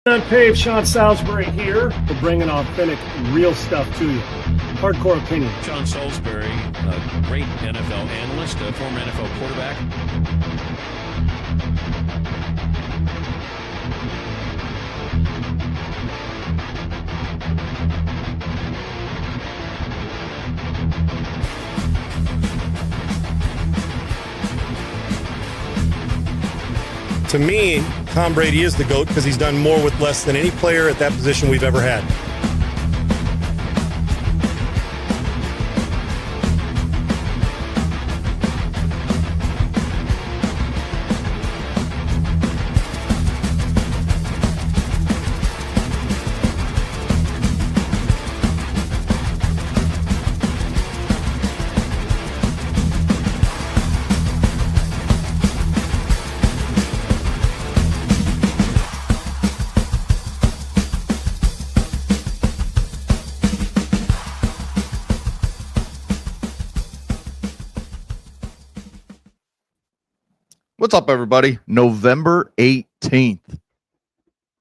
UNPAVED, Sean Salisbury here. We're bringing authentic, real stuff to you. Hardcore opinion. Sean Salisbury, a great NFL analyst, a former NFL quarterback. To me, Tom Brady is the GOAT because he's done more with less than any player at that position we've ever had. What's up, everybody? November 18th.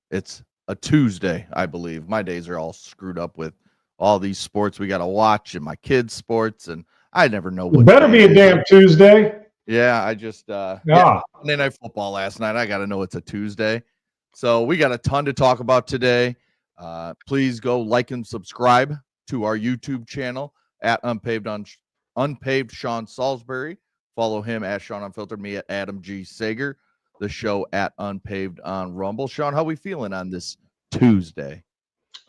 It's a Tuesday, I believe. My days are all screwed up with all these sports we got to watch and my kids' sports, and I never know what. It better be a damn Tuesday. Yeah, I just Monday Night Football last night. I got to know it's a Tuesday. So we got a ton to talk about today. Please go like and subscribe to our YouTube channel at Unpaved Sean Salisbury. Follow him at Sean Unfiltered, me at Adam G. Sager, the show at Unpaved on Rumble. Sean, how we feeling on this Tuesday?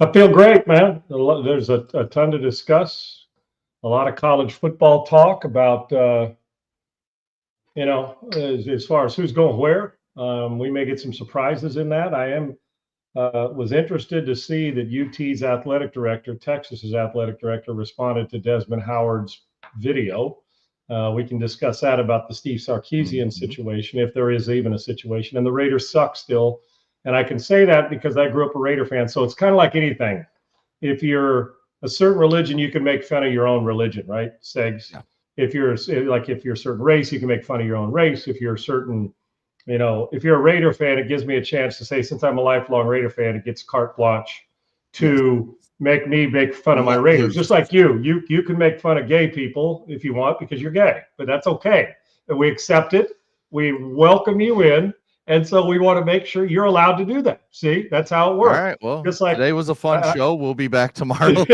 I feel great, man. There's a ton to discuss. A lot of college football talk about, as far as who's going where. We may get some surprises in that. I was interested to see that UT's athletic director, Texas's athletic director, responded to Desmond Howard's video. We can discuss that about the Steve Sarkisian situation, if there is even a situation. And the Raiders suck still. And I can say that because I grew up a Raider fan. So it's kind of like anything. If you're a certain religion, you can make fun of your own religion, right, Segs? Yeah. If you're a certain race, you can make fun of your own race. If you're a certain, if you're a Raider fan, it gives me a chance to say, since I'm a lifelong Raider fan, it gets carte blanche to make fun of my Raiders, just like you can make fun of gay people if you want because you're gay, but that's okay. And we accept it. We welcome you in. And so we want to make sure you're allowed to do that. See, that's how it works. All right. Well, just like, today was a fun show. We'll be back tomorrow.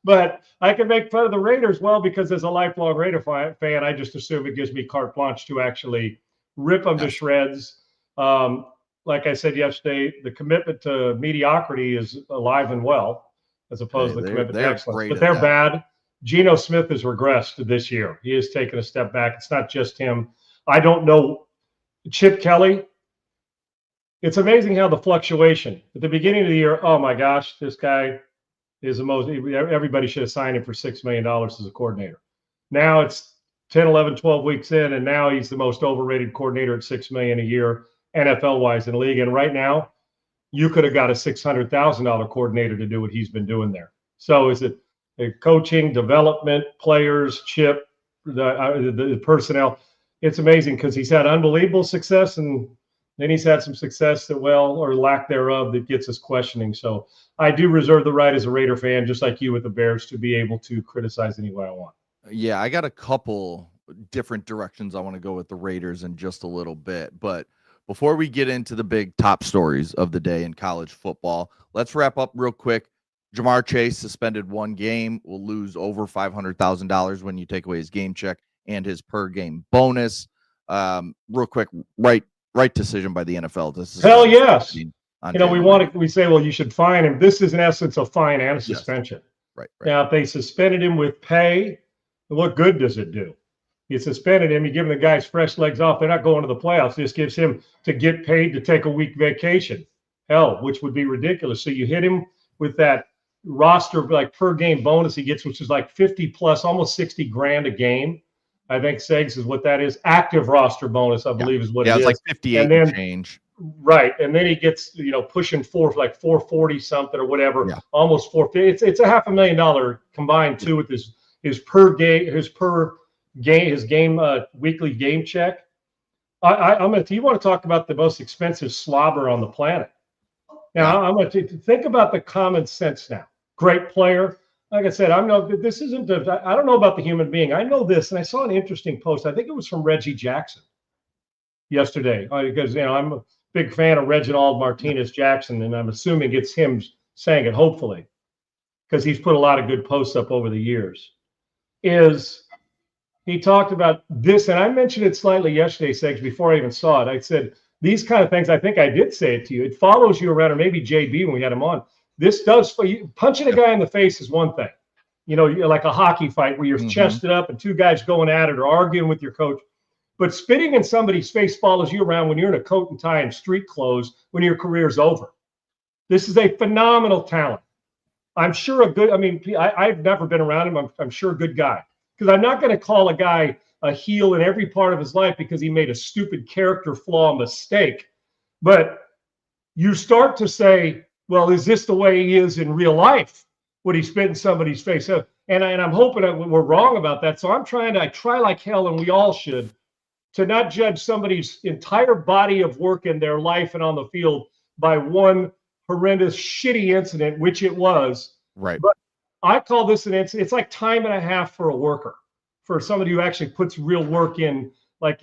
But I can make fun of the Raiders, because as a lifelong Raider fan, I just assume it gives me carte blanche to actually rip them to shreds. Like I said yesterday, the commitment to mediocrity is alive and well, as opposed to the commitment to excellence. But they're bad. Geno Smith has regressed this year. He has taken a step back. It's not just him. I don't know. Chip Kelly, it's amazing how the fluctuation. At the beginning of the year, oh my gosh, this guy is the most, everybody should have signed him for $6 million as a coordinator. Now it's 10, 11, 12 weeks in, and now he's the most overrated coordinator at $6 million a year. NFL-wise in the league. And right now, you could have got a $600,000 coordinator to do what he's been doing there. So is it coaching, development, players, Chip, the personnel? It's amazing because he's had unbelievable success, and then he's had some success that, or lack thereof, that gets us questioning. So I do reserve the right as a Raider fan, just like you with the Bears, to be able to criticize any way I want. Yeah, I got a couple different directions I want to go with the Raiders in just a little bit, but before we get into the big top stories of the day in college football, let's wrap up real quick. Jamar Chase suspended one game, will lose over $500,000 when you take away his game check and his per game bonus. Real quick, right decision by the NFL. This is hell yes. We say, well, you should fine him. This is in essence a fine and a suspension. Right. Now, if they suspended him with pay, what good does it do? You suspended him, you give the guys fresh legs off. They're not going to the playoffs. This gives him to get paid to take a week vacation. Hell, which would be ridiculous. So you hit him with that roster per game bonus he gets, which is like 50 plus, almost 60 grand a game. I think Segs is what that is. Active roster bonus, I believe, is what it is. Yeah, it's like 58 and change. Right. And then he gets, pushing 440 something or whatever, almost 450. It's a $500,000 combined too with his per game, his game weekly game check. I'm going to. You want to talk about the most expensive slobber on the planet? Now I'm going to think about the common sense. Now, great player. Like I said, this isn't. I don't know about the human being. I know this, and I saw an interesting post. I think it was from Reggie Jackson yesterday, because I'm a big fan of Reginald Martinez Jackson, and I'm assuming it's him saying it. Hopefully, because he's put a lot of good posts up over the years. He talked about this, and I mentioned it slightly yesterday, Segs, before I even saw it. I said, these kind of things, I think I did say it to you. It follows you around, or maybe JB when we had him on. This does, for you, punching a guy in the face is one thing. You're like a hockey fight where you're chested up and two guys going at it or arguing with your coach. But spitting in somebody's face follows you around when you're in a coat and tie and street clothes when your career's over. This is a phenomenal talent. I'm sure I've never been around him. I'm sure a good guy. Because I'm not going to call a guy a heel in every part of his life because he made a stupid character flaw mistake. But you start to say, well, is this the way he is in real life when he spit in somebody's face? And I'm hoping that we're wrong about that. So I try like hell, and we all should, to not judge somebody's entire body of work in their life and on the field by one horrendous, shitty incident, which it was. Right. But I call this an incident. It's like time and a half for a worker, for somebody who actually puts real work in, like,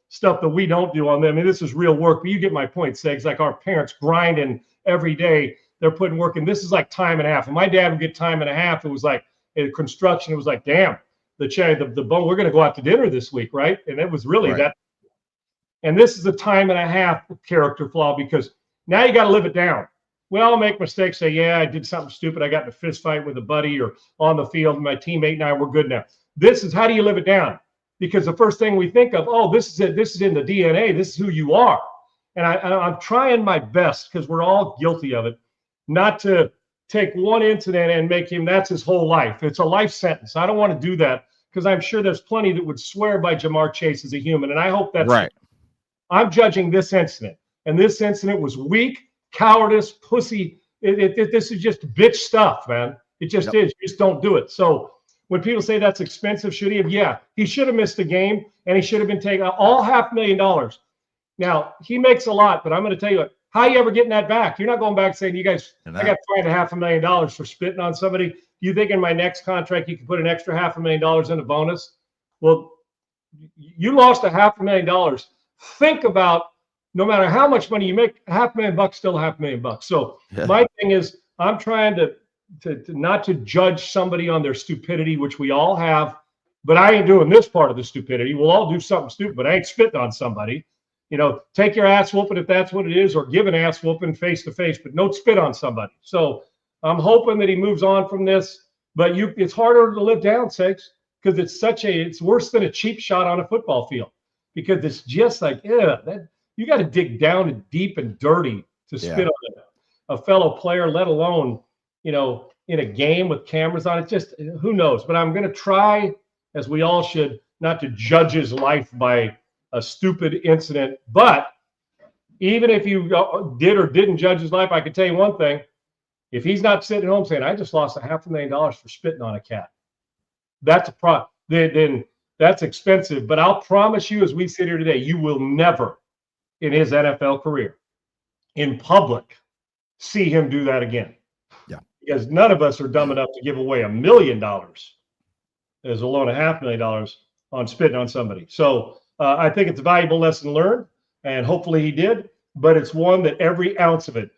stuff that we don't do on them. I mean, this is real work, but you get my point, Segs. Like our parents grinding every day, they're putting work in. This is like time and a half. And my dad would get time and a half. It was like in construction. It was like, damn, the bone, we're going to go out to dinner this week, right? And it was really that. And this is a time and a half character flaw, because now you got to live it down. We all make mistakes, say, yeah, I did something stupid. I got in a fist fight with a buddy or on the field, and my teammate and I were good now. This is how do you live it down? Because the first thing we think of, oh, this is it. This is in the DNA. This is who you are. And I'm trying my best, because we're all guilty of it, not to take one incident and make him, that's his whole life. It's a life sentence. I don't want to do that, because I'm sure there's plenty that would swear by Jamar Chase as a human. And I hope that's right. I'm judging this incident. And this incident was weak, cowardice, pussy. This is just bitch stuff, man. It just is. You just don't do it. So when people say that's expensive, should he have? Yeah, he should have missed a game, and he should have been taken all $500,000. Now, he makes a lot, but I'm going to tell you what, how you ever getting that back? You're not going back saying, you guys, I got fined $500,000 for spitting on somebody. You think in my next contract you can put an extra $500,000 in a bonus? Well, you lost $500,000. Think about, no matter how much money you make, $500,000 still $500,000. So my thing is, I'm trying to not to judge somebody on their stupidity, which we all have, but I ain't doing this part of the stupidity. We'll all do something stupid, but I ain't spitting on somebody. Take your ass whooping if that's what it is, or give an ass whooping face to face, but don't spit on somebody. So I'm hoping that he moves on from this, but it's harder to live down, Segs, because it's worse than a cheap shot on a football field, because it's just like, you got to dig down and deep and dirty to spit on a fellow player, let alone, in a game with cameras on it. Just who knows? But I'm going to try, as we all should, not to judge his life by a stupid incident. But even if you did or didn't judge his life, I can tell you one thing. If he's not sitting at home saying, I just lost $500,000 for spitting on a cat, that's a problem. Then that's expensive. But I'll promise you, as we sit here today, you will never in his NFL career in public see him do that again. Yeah. Because none of us are dumb enough to give away $1 million as a loan of $500,000 on spitting on somebody. So I think it's a valuable lesson learned, and hopefully he did, but it's one that every ounce of it,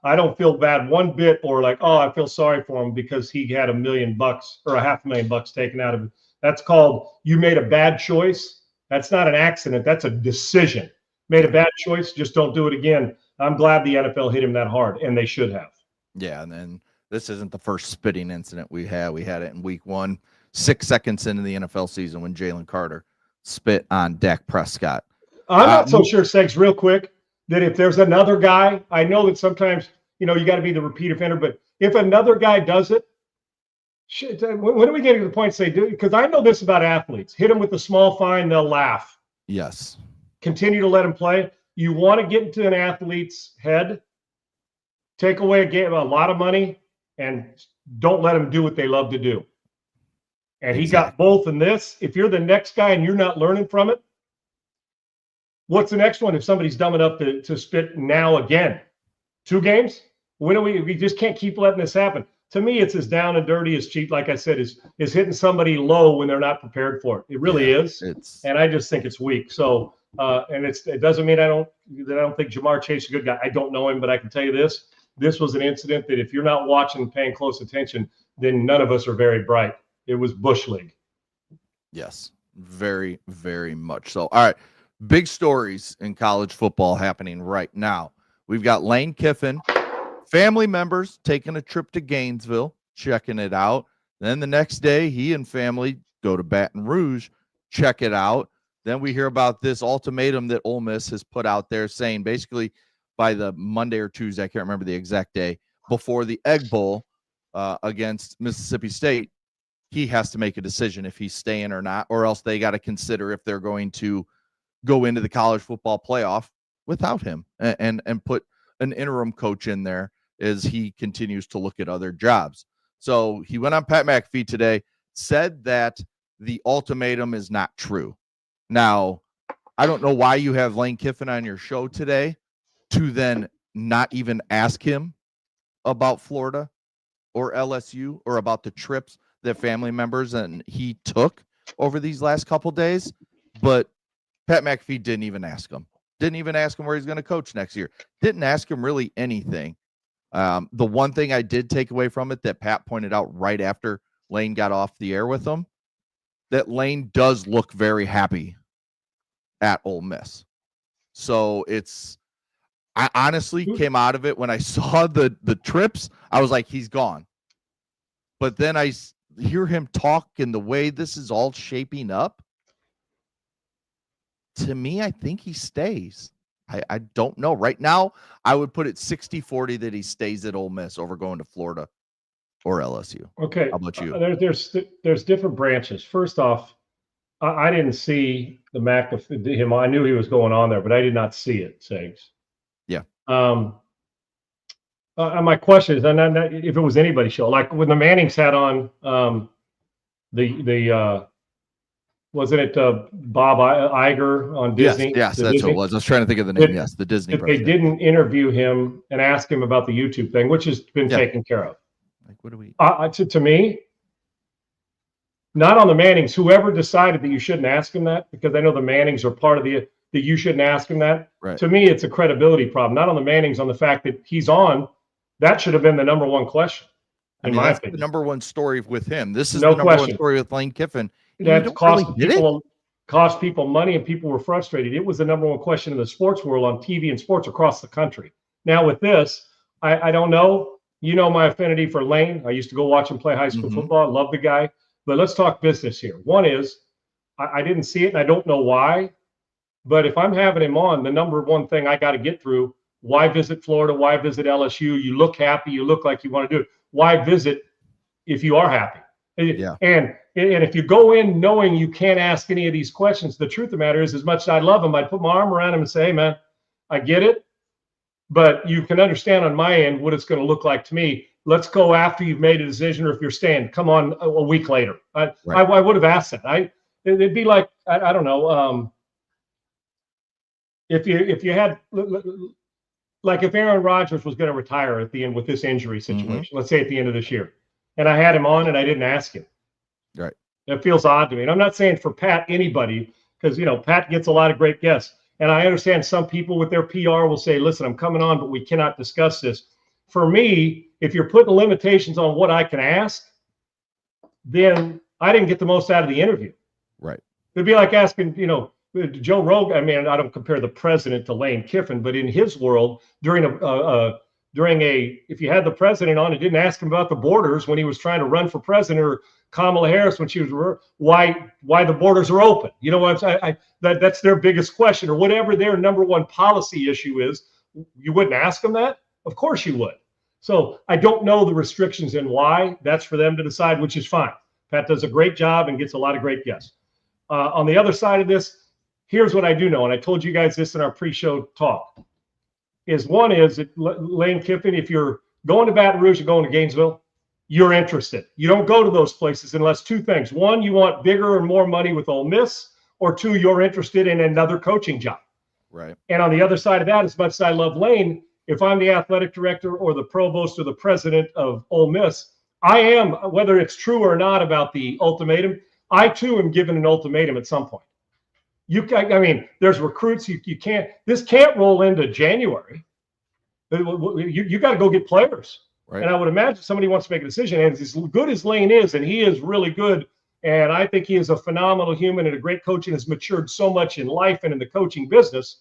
I don't feel bad one bit, or like, oh, I feel sorry for him because he had $1 million or $500,000 taken out of it. That's called, you made a bad choice. That's not an accident. That's a decision. Made a bad choice. Just don't do it again. I'm glad the NFL hit him that hard, and they should have. Yeah, and then this isn't the first spitting incident we had. We had it in week 1, 6 seconds into the NFL season, when Jalen Carter spit on Dak Prescott. I'm not so sure, Segs, real quick, that if there's another guy, I know that sometimes, you got to be the repeat offender, but if another guy does it, shit, when are we getting to the point to say, because I know this about athletes, hit them with a small fine, they'll laugh. Yes. Continue to let them play. You want to get into an athlete's head, take away a lot of money, and don't let them do what they love to do. And he got both in this. If you're the next guy and you're not learning from it, What's the next one if somebody's dumb enough to spit now again? 2 games? When are we just can't keep letting this happen. To me, it's as down and dirty as cheap, like I said, is hitting somebody low when they're not prepared for it. It really is. And I just think it's weak. So and it doesn't mean I don't think Jamar Chase is a good guy. I don't know him, but I can tell you this. This was an incident that if you're not watching and paying close attention, then none of us are very bright. It was Bush League. Yes, very, very much so. All right. Big stories in college football happening right now. We've got Lane Kiffin, family members taking a trip to Gainesville, checking it out. Then the next day, he and family go to Baton Rouge, check it out. Then we hear about this ultimatum that Ole Miss has put out there saying basically by the Monday or Tuesday, I can't remember the exact day, before the Egg Bowl against Mississippi State, he has to make a decision if he's staying or not, or else they got to consider if they're going to go into the college football playoff without him and put an interim coach in there as he continues to look at other jobs. So he went on Pat McAfee today, said that the ultimatum is not true. Now, I don't know why you have Lane Kiffin on your show today to then not even ask him about Florida or LSU or about the trips that family members and he took over these last couple days. But Pat McAfee didn't even ask him. Didn't even ask him where he's going to coach next year. Didn't ask him really anything. The one thing I did take away from it that Pat pointed out right after Lane got off the air with him, that Lane does look very happy at Ole Miss. So I honestly came out of it when I saw the trips. I was like, he's gone. But then I hear him talk and the way this is all shaping up. To me, I think he stays. I don't know. Right now, I would put it 60-40 that he stays at Ole Miss over going to Florida or LSU. Okay. How about you? There's different branches. First off, I didn't see the McAfee him. I knew he was going on there, but I did not see it, Sags. Yeah. My question is, and if it was anybody's show, like when the Mannings had on wasn't it Bob Iger on Disney? Yes, that's Disney? What it was. I was trying to think of the name. Yes, the Disney. They didn't interview him and ask him about the YouTube thing, which has been taken care of. Like, what do we? To me, not on the Mannings. Whoever decided that you shouldn't ask him that, because I know the Mannings are part of that you shouldn't ask him that. Right. To me, it's a credibility problem. Not on the Mannings, on the fact that he's on. That should have been the number one question. In my opinion, the number one story with him. This is no the number question. one story with Lane Kiffin. That cost people money, and people were frustrated. It was the number one question in the sports world on TV and sports across the country. Now with this, I don't know. You know my affinity for Lane. I used to go watch him play high school football. I love the guy. But let's talk business here. One is, I didn't see it, and I don't know why. But if I'm having him on, the number one thing I got to get through, why visit Florida? Why visit LSU? You look happy. You look like you want to do it. Why visit if you are happy? Yeah. And if you go in knowing you can't ask any of these questions, the truth of the matter is, as much as I love him, I'd put my arm around him and say, hey, man, I get it. But you can understand on my end what it's going to look like to me. Let's go after you've made a decision, or if you're staying, come on a week later. I would have asked that. It'd be like, I don't know. If you had, like if Aaron Rodgers was going to retire at the end with this injury situation, let's say at the end of this year, and I had him on and I didn't ask him. Right. It feels odd to me. And I'm not saying for Pat, anybody, because, Pat gets a lot of great guests. And I understand some people with their PR will say, listen, I'm coming on, but we cannot discuss this. For me, if you're putting limitations on what I can ask, then I didn't get the most out of the interview. Right. It'd be like asking, Joe Rogan. I mean, I don't compare the president to Lane Kiffin, but in his world, if you had the president on and didn't ask him about the borders when he was trying to run for president, or Kamala Harris when she was why the borders are open. You know what? That's their biggest question, or whatever their number one policy issue is. You wouldn't ask them that? Of course you would. So I don't know the restrictions and why. That's for them to decide, which is fine. Pat does a great job and gets a lot of great guests. On the other side of this, here's what I do know, and I told you guys this in our pre-show talk. One is that Lane Kiffin, if you're going to Baton Rouge and going to Gainesville, you're interested. You don't go to those places unless two things. One, you want bigger and more money with Ole Miss, or two, you're interested in another coaching job. Right. And on the other side of that, as much as I love Lane, if I'm the athletic director or the provost or the president of Ole Miss, I am, whether it's true or not about the ultimatum, I too am given an ultimatum at some point. I mean, there's recruits. You can't. This can't roll into January. You got to go get players. Right. And I would imagine somebody wants to make a decision. And as good as Lane is, and he is really good, and I think he is a phenomenal human and a great coach and has matured so much in life and in the coaching business.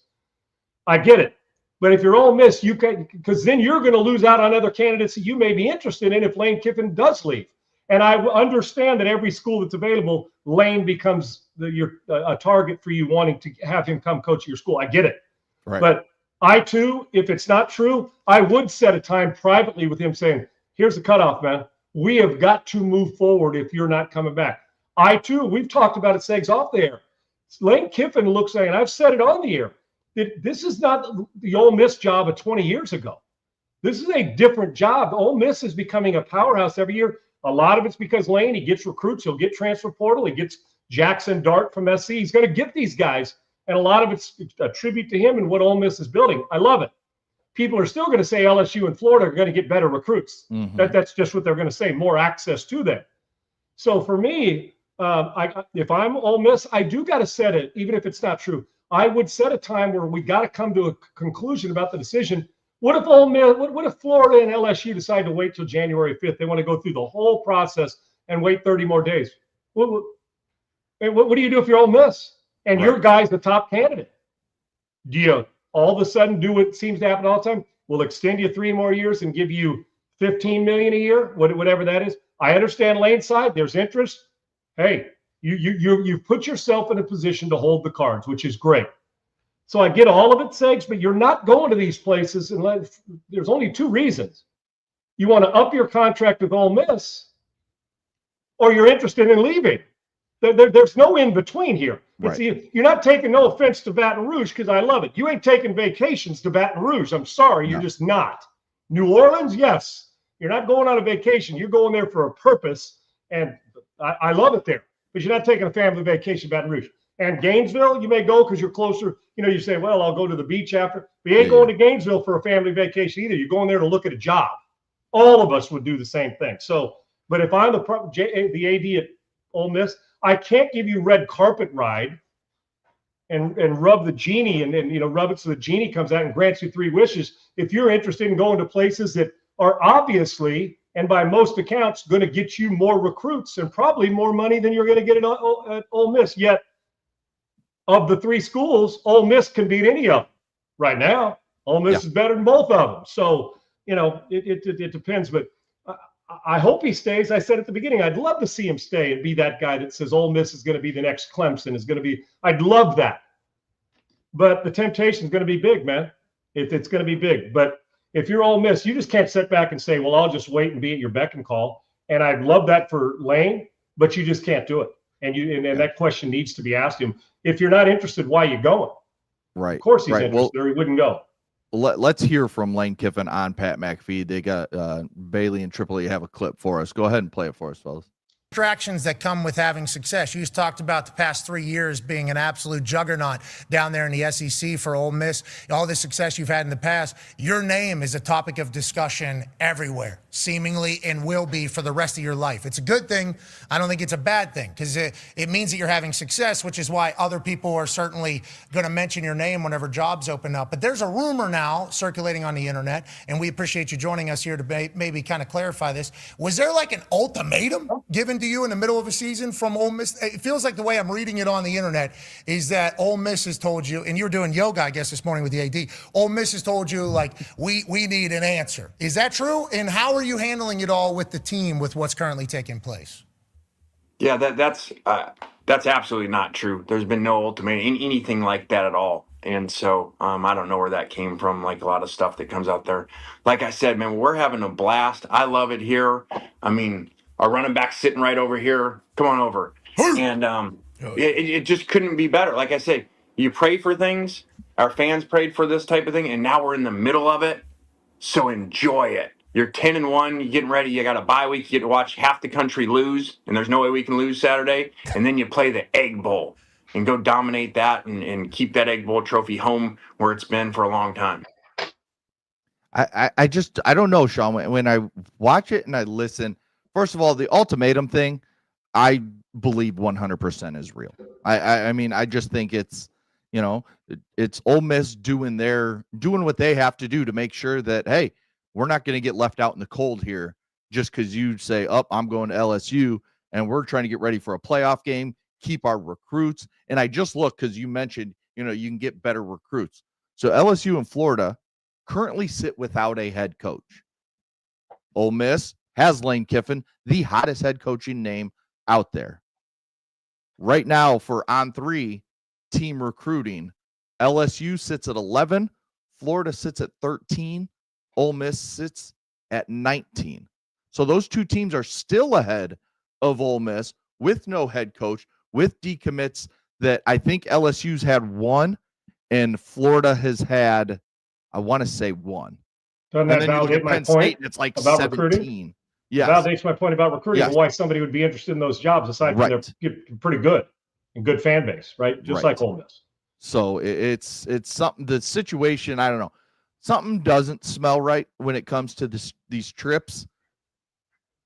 I get it. But if you're Ole Miss, you can, because then you're going to lose out on other candidates that you may be interested in if Lane Kiffin does leave. And I understand that every school that's available, Lane becomes a target for you wanting to have him come coach your school. I get it. Right. But I too, if it's not true, I would set a time privately with him saying, here's the cutoff, man. We have got to move forward if you're not coming back. I too, we've talked about it, Segs, off the air. Lane Kiffin looks like, and I've said it on the air, that this is not the Ole Miss job of 20 years ago. This is a different job. Ole Miss is becoming a powerhouse every year. A lot of it's because Lane, he gets recruits. He'll get transfer portal. He gets Jackson Dart from SC. He's going to get these guys. And a lot of it's a tribute to him and what Ole Miss is building. I love it. People are still going to say LSU and Florida are going to get better recruits. Mm-hmm. That's just what they're going to say, more access to them. So for me, if I'm Ole Miss, I do got to set it, even if it's not true. I would set a time where we got to come to a conclusion about the decision. What if Ole Miss, what if Florida and LSU decide to wait till January 5th? They want to go through the whole process and wait 30 more days. What do you do if you're Ole Miss and your guy's the top candidate? Do you all of a sudden do what seems to happen all the time? We'll extend you 3 more years and give you $15 million a year, whatever that is. I understand Lane's side. There's interest. Hey, you put yourself in a position to hold the cards, which is great. So I get all of it, Segs, but you're not going to these places unless there's only 2 reasons. You want to up your contract with Ole Miss, or you're interested in leaving. There's no in between here. Right. You're not taking, no offense to Baton Rouge, because I love it. You ain't taking vacations to Baton Rouge. I'm sorry, you're just not. New Orleans, yes. You're not going on a vacation. You're going there for a purpose, and I love it there. But you're not taking a family vacation to Baton Rouge. And Gainesville, you may go because you're closer. You know, you say, well, I'll go to the beach after. But you ain't going to Gainesville for a family vacation either. You're going there to look at a job. All of us would do the same thing. So, but if I'm the AD at Ole Miss, I can't give you red carpet ride and rub the genie and rub it so the genie comes out and grants you 3 wishes. If you're interested in going to places that are obviously and by most accounts going to get you more recruits and probably more money than you're going to get at Ole Miss. Yet, of the 3 schools, Ole Miss can beat any of them right now. Ole Miss is better than both of them. So, it depends. But I hope he stays. I said at the beginning, I'd love to see him stay and be that guy that says Ole Miss is going to be the next Clemson. I'd love that. But the temptation is going to be big, man. It's going to be big. But if you're Ole Miss, you just can't sit back and say, well, I'll just wait and be at your beck and call. And I'd love that for Lane, but you just can't do it. And that question needs to be asked him. If you're not interested, why are you going? Right. Of course he's interested, or he wouldn't go. Let's hear from Lane Kiffin on Pat McAfee. They got Bailey and Tripoli have a clip for us. Go ahead and play it for us, fellas. Distractions that come with having success. You just talked about the past 3 years being an absolute juggernaut down there in the SEC for Ole Miss. All the success you've had in the past, your name is a topic of discussion everywhere, seemingly, and will be for the rest of your life. It's a good thing. I don't think it's a bad thing, because it means that you're having success, which is why other people are certainly going to mention your name whenever jobs open up. But there's a rumor now circulating on the internet, and we appreciate you joining us here to maybe kind of clarify this. Was there like an ultimatum given to you in the middle of a season from Ole Miss? It feels like the way I'm reading it on the internet is that Ole Miss has told you, and you were doing yoga, I guess, this morning with the AD. Ole Miss has told you, like, we need an answer. Is that true? And how are you handling it all with the team with what's currently taking place? Yeah, that's absolutely not true. There's been no ultimatum, anything like that at all. And so I don't know where that came from, like a lot of stuff that comes out there. Like I said, man, we're having a blast. I love it here. I mean, our running back sitting right over here. Come on over. And it just couldn't be better. Like I said, you pray for things. Our fans prayed for this type of thing, and now we're in the middle of it. So enjoy it. You're 10-1. You're getting ready. You got a bye week. You get to watch half the country lose, and there's no way we can lose Saturday. And then you play the Egg Bowl. and go dominate that and keep that Egg Bowl trophy home where it's been for a long time. I don't know, Sean. When I watch it and I listen, first of all, the ultimatum thing, I believe 100% is real. I mean, I just think it's, it's Ole Miss doing what they have to do to make sure that, hey, we're not going to get left out in the cold here just because you say, oh, I'm going to LSU and we're trying to get ready for a playoff game, keep our recruits. And I just look because you mentioned, you can get better recruits. So LSU and Florida currently sit without a head coach. Ole Miss has Lane Kiffin, the hottest head coaching name out there. Right now for On3 team recruiting, LSU sits at 11, Florida sits at 13, Ole Miss sits at 19. So those two teams are still ahead of Ole Miss with no head coach, with decommits that I think LSU's had one and Florida has had, I want to say one. Doesn't that validate my point it's like about 17. recruiting? Yes. Validates my point about recruiting and why somebody would be interested in those jobs, aside from they're pretty good and good fan base, right? Just like Ole Miss. So it's something, the situation, I don't know. Something doesn't smell right when it comes to these trips.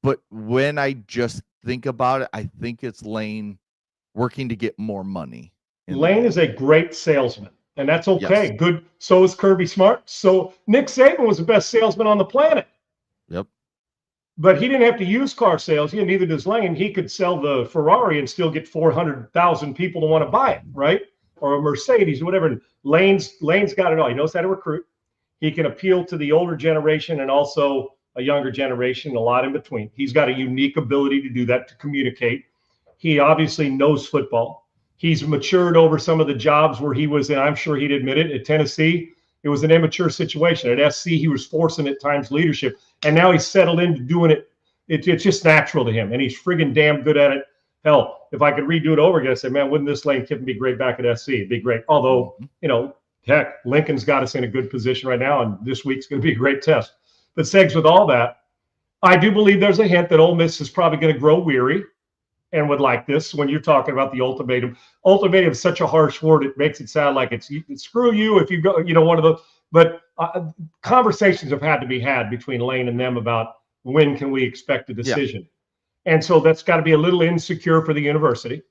But when I just think about it, I think it's Lane working to get more money. Lane is a great salesman, and that's okay. Yes. Good. So is Kirby Smart. So Nick Saban was the best salesman on the planet. Yep. But he didn't have to use car sales. Neither does Lane. He could sell the Ferrari and still get 400,000 people to want to buy it, right? Or a Mercedes or whatever. And Lane's got it all. He knows how to recruit. He can appeal to the older generation and also a younger generation, a lot in between. He's got a unique ability to do that, to communicate. He obviously knows football. He's matured over some of the jobs where he was in. I'm sure he'd admit it. At Tennessee, it was an immature situation. At SC, he was forcing at times leadership. And now he's settled into doing it. It's just natural to him. And he's friggin' damn good at it. Hell, if I could redo it over again, I'd say, man, wouldn't this Lane Kiffin be great back at SC? It'd be great. Although, heck, Lincoln's got us in a good position right now, and this week's going to be a great test. But Segs, with all that, I do believe there's a hint that Ole Miss is probably going to grow weary and would like this. When you're talking about the ultimatum, ultimatum is such a harsh word. It makes it sound like it's screw you if you go, one of those. But conversations have had to be had between Lane and them about when can we expect a decision. Yeah. And so that's got to be a little insecure for the university.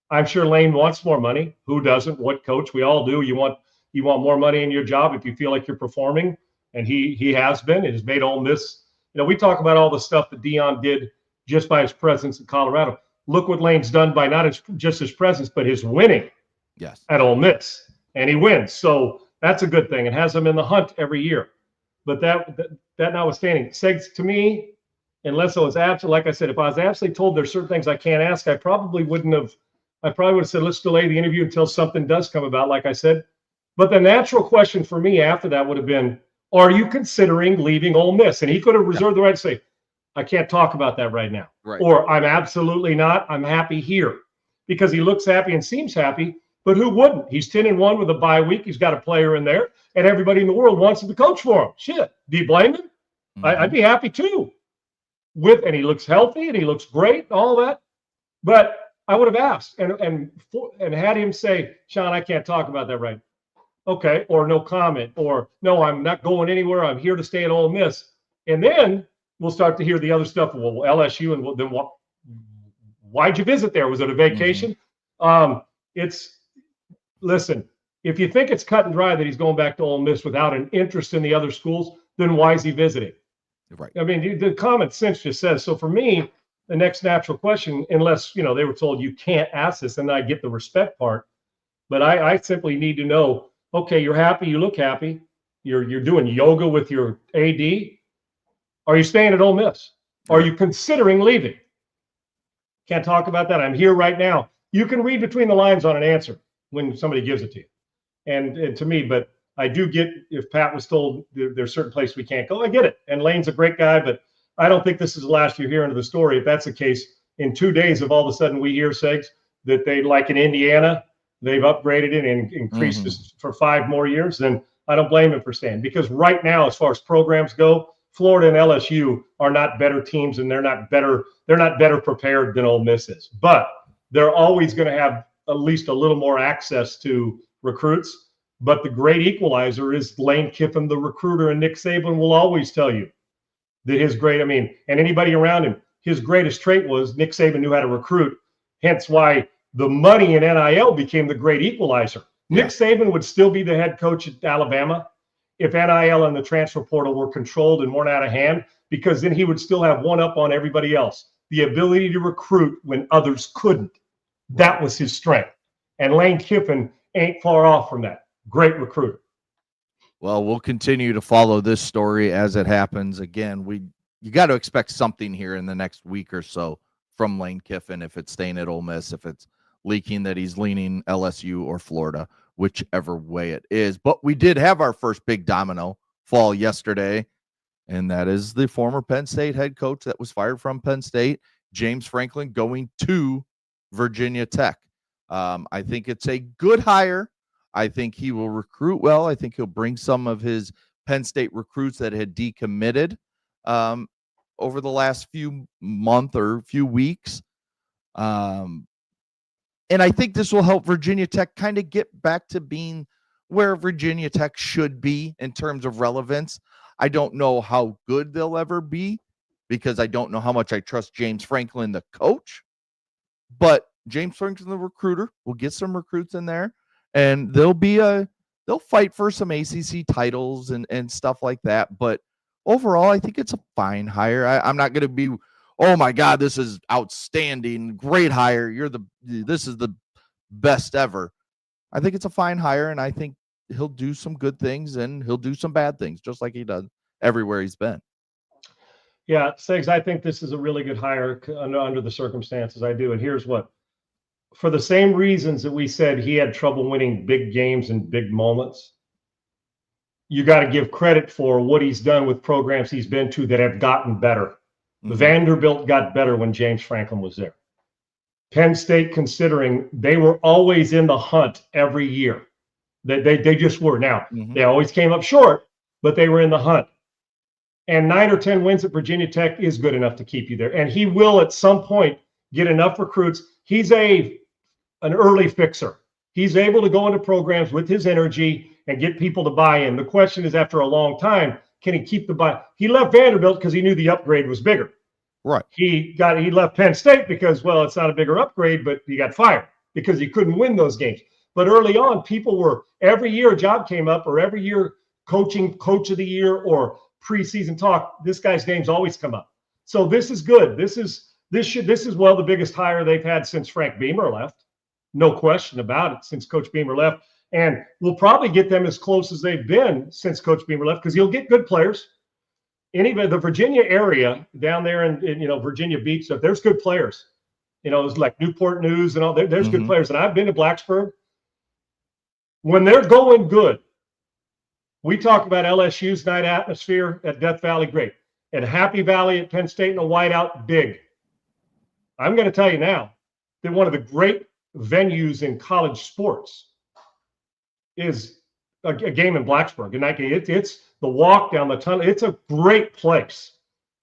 I'm sure Lane wants more money. Who doesn't? What coach? We all do. You want more money in your job if you feel like you're performing. And he has been. It has made Ole Miss. We talk about all the stuff that Deion did just by his presence in Colorado. Look what Lane's done by not just his presence, but his winning at Ole Miss. And he wins. So that's a good thing. It has him in the hunt every year. But that notwithstanding, Segs, to me, unless I was absolutely, like I said, if I was absolutely told there's certain things I can't ask, I probably would have said, let's delay the interview until something does come about, like I said. But the natural question for me after that would have been, are you considering leaving Ole Miss? And he could have reserved the right to say, I can't talk about that right now. Right. Or I'm absolutely not. I'm happy here. Because he looks happy and seems happy. But who wouldn't? He's 10-1 with a bye week. He's got a player in there. And everybody in the world wants him to coach for him. Shit. Do you blame him? Mm-hmm. I'd be happy too. And he looks healthy and he looks great, all that. But I would have asked and had him say, Sean, I can't talk about that right now. Okay, or no comment, or no, I'm not going anywhere. I'm here to stay at Ole Miss. And then we'll start to hear the other stuff. Well, LSU, and then what? Why'd you visit there? Was it a vacation? Mm-hmm. Listen, if you think it's cut and dry that he's going back to Ole Miss without an interest in the other schools, then why is he visiting? Right. I mean, the common sense just says. So for me, the next natural question, unless they were told you can't ask this, and I get the respect part, but I simply need to know. Okay, you're happy. You look happy. You're doing yoga with your AD. Are you staying at Ole Miss? Are you considering leaving? Can't talk about that. I'm here right now. You can read between the lines on an answer when somebody gives it to you. And to me, but I do get, if Pat was told there's certain places we can't go, I get it. And Lane's a great guy, but I don't think this is the last you're hearing of the story. If that's the case, in 2 days, if all of a sudden we hear, Segs, that they, like in Indiana, they've upgraded it and increased this for 5 more years, then I don't blame him for staying. Because right now, as far as programs go, Florida and LSU are not better teams, and they're not better prepared than Ole Miss is. But they're always going to have at least a little more access to recruits. But the great equalizer is Lane Kiffin, the recruiter, and Nick Saban will always tell you that and anybody around him, his greatest trait was Nick Saban knew how to recruit. Hence why the money in NIL became the great equalizer. Yeah. Nick Saban would still be the head coach at Alabama if NIL and the transfer portal were controlled and weren't out of hand, because then he would still have one up on everybody else. The ability to recruit when others couldn't. That was his strength. And Lane Kiffin ain't far off from that. Great recruiter. Well, we'll continue to follow this story as it happens. Again, you got to expect something here in the next week or so from Lane Kiffin, if it's staying at Ole Miss, if it's leaking that he's leaning LSU or Florida, whichever way it is. But we did have our first big domino fall yesterday, and that is the former Penn State head coach that was fired from Penn State, James Franklin, going to Virginia Tech. I think it's a good hire. I think he will recruit well. I think he'll bring some of his Penn State recruits that had decommitted over the last few months or few weeks. And I think this will help Virginia Tech kind of get back to being where Virginia Tech should be in terms of relevance. I don't know how good they'll ever be because I don't know how much I trust James Franklin, the coach. But James Franklin, the recruiter, will get some recruits in there. And they'll fight for some ACC titles and stuff like that. But overall, I think it's a fine hire. I'm not going to be, oh my God, this is outstanding, great hire. This is the best ever. I think it's a fine hire, and I think he'll do some good things and he'll do some bad things, just like he does everywhere he's been. Yeah, Segs, I think this is a really good hire under the circumstances. I do. And here's what. For the same reasons that we said he had trouble winning big games and big moments, you got to give credit for what he's done with programs he's been to that have gotten better. Mm-hmm. Vanderbilt got better when James Franklin was there. Penn State, considering they were always in the hunt every year. They just were. Now, they always came up short, but they were in the hunt. And 9 or 10 wins at Virginia Tech is good enough to keep you there. And he will at some point get enough recruits. He's an early fixer. He's able to go into programs with his energy and get people to buy in. The question is, after a long time, can he keep the buy? He left Vanderbilt because he knew the upgrade was bigger. Right. He left Penn State because, well, it's not a bigger upgrade, but he got fired because he couldn't win those games. But early on, people were, every year a job came up, or every year coach of the year or preseason talk, this guy's name's always come up. So this is good. This is the biggest hire they've had since Frank Beamer left. No question about it, since Coach Beamer left. And we'll probably get them as close as they've been since Coach Beamer left, because you'll get good players. Anybody, the Virginia area down there in Virginia Beach stuff, there's good players. It's like Newport News and all. There's good players. And I've been to Blacksburg. When they're going good, we talk about LSU's night atmosphere at Death Valley, great. At Happy Valley at Penn State in a whiteout, big. I'm going to tell you now that one of the great venues in college sports is a game in Blacksburg. And it's the walk down the tunnel. It's a great place,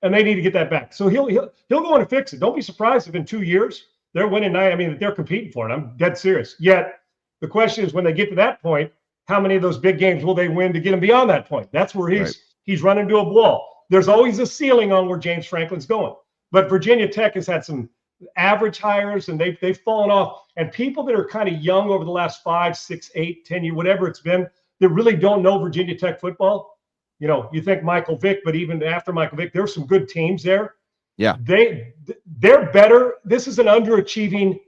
and they need to get that back. So he'll go in and fix it. Don't be surprised if in 2 years they're winning night. I mean, they're competing for it. I'm dead serious. Yet the question is, when they get to that point, how many of those big games will they win to get him beyond that point? That's where he's running to a wall. There's always a ceiling on where James Franklin's going. But Virginia Tech has had some average hires, and they've fallen off. And people that are kind of young over the last 5, 6, 8, 10 years, whatever it's been, that really don't know Virginia Tech football. You think Michael Vick, but even after Michael Vick, there's some good teams there. Yeah. They're better. This is an underachieving,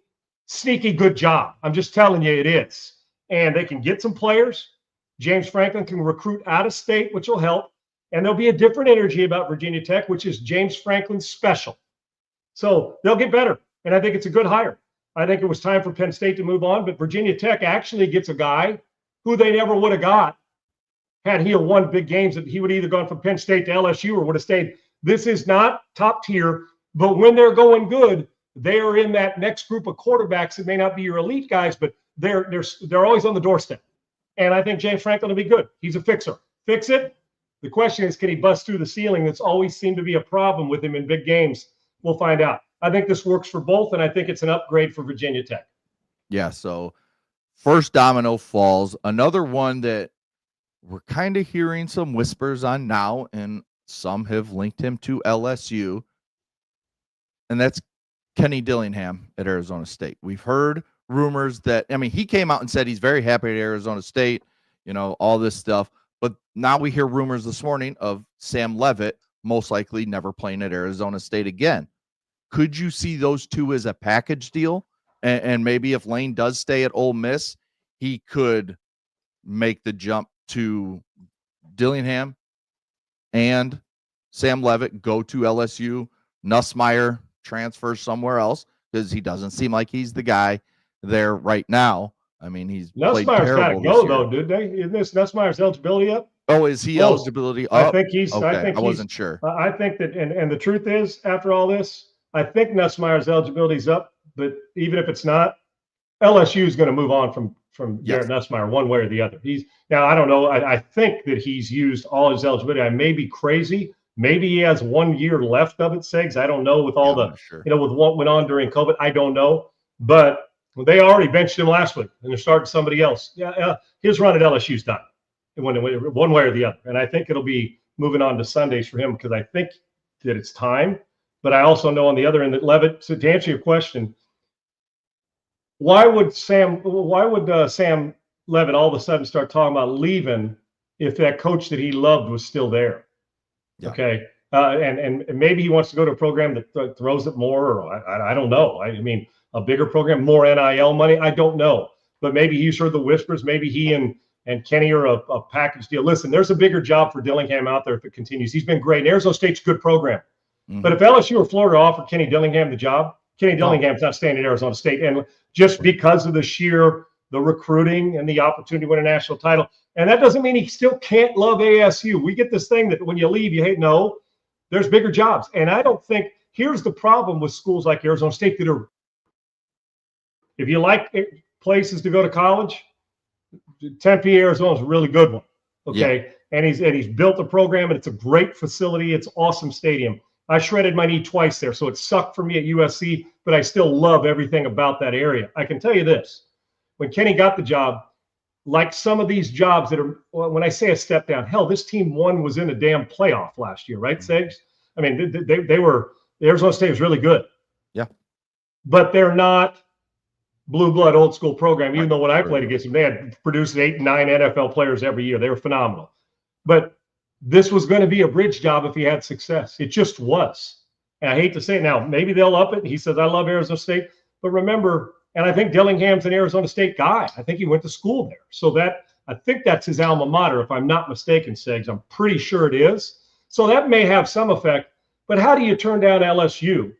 sneaky good job. I'm just telling you, it is. And they can get some players. James Franklin can recruit out of state, which will help. And there'll be a different energy about Virginia Tech, which is James Franklin's special. So they'll get better. And I think it's a good hire. I think it was time for Penn State to move on, but Virginia Tech actually gets a guy who they never would have got had he won big games. That he would either gone from Penn State to LSU or would have stayed. This is not top tier, but when they're going good, they are in that next group of quarterbacks that may not be your elite guys, but they're always on the doorstep. And I think James Franklin will be good. He's a fixer. Fix it. The question is, can he bust through the ceiling? That's always seemed to be a problem with him in big games. We'll find out. I think this works for both, and I think it's an upgrade for Virginia Tech. Yeah, so first domino falls. Another one that we're kind of hearing some whispers on now, and some have linked him to LSU, and that's Kenny Dillingham at Arizona State. We've heard rumors that, I mean, he came out and said he's very happy at Arizona State, all this stuff. But now we hear rumors this morning of Sam Leavitt most likely never playing at Arizona State again. Could you see those two as a package deal? And maybe if Lane does stay at Ole Miss, he could make the jump to Dillingham and Sam Leavitt, go to LSU. Nussmeier transfers somewhere else because he doesn't seem like he's the guy there right now. I mean, he's played terrible this year. Though, did they? Isn't this Nussmeier's eligibility up? Oh, is he eligibility up? I think he's. Okay, I think I wasn't sure. I think that, and the truth is, after all this, I think Nussmeier's eligibility is up. But even if it's not, LSU is going to move on from Garrett Nussmeier one way or the other. Now I don't know. I think that he's used all his eligibility. I may be crazy. Maybe he has 1 year left of it, Segs. I don't know with all with what went on during COVID. I don't know. But they already benched him last week, and they're starting somebody else. Yeah, his run at LSU's done, one way or the other. And I think it'll be moving on to Sundays for him because I think that it's time. But I also know on the other end that Leavitt. So to answer your question, why would Sam Leavitt all of a sudden start talking about leaving if that coach that he loved was still there? Yeah. Okay. And maybe he wants to go to a program that throws it more, or I don't know. I mean, a bigger program, more NIL money. I don't know. But maybe he's heard the whispers. Maybe he and Kenny are a package deal. Listen, there's a bigger job for Dillingham out there if it continues. He's been great. And Arizona State's a good program. Mm-hmm. But if LSU or Florida offered Kenny Dillingham the job, Kenny Dillingham's not staying at Arizona State. And just because of the recruiting and the opportunity to win a national title. And that doesn't mean he still can't love ASU. We get this thing that when you leave, you hate. No, there's bigger jobs. And I don't think, here's the problem with schools like Arizona State that are, if you like places to go to college, Tempe, Arizona is a really good one. Okay. Yeah. And he's built a program, and it's a great facility. It's awesome stadium. I shredded my knee twice there, so it sucked for me at USC, but I still love everything about that area. I can tell you this. When Kenny got the job, like some of these jobs that are, when I say a step down, hell, this team was in a damn playoff last year, right, Segs? I mean, Arizona State was really good. Yeah. But they're not blue blood old school program, even though when I played against them, they had produced 8 and 9 NFL players every year. They were phenomenal. But this was going to be a bridge job if he had success. It just was. And I hate to say it now, maybe they'll up it. He says, I love Arizona State. But remember, and I think Dillingham's an Arizona State guy. I think he went to school there. So I think that's his alma mater, if I'm not mistaken, Segs. I'm pretty sure it is. So that may have some effect. But how do you turn down LSU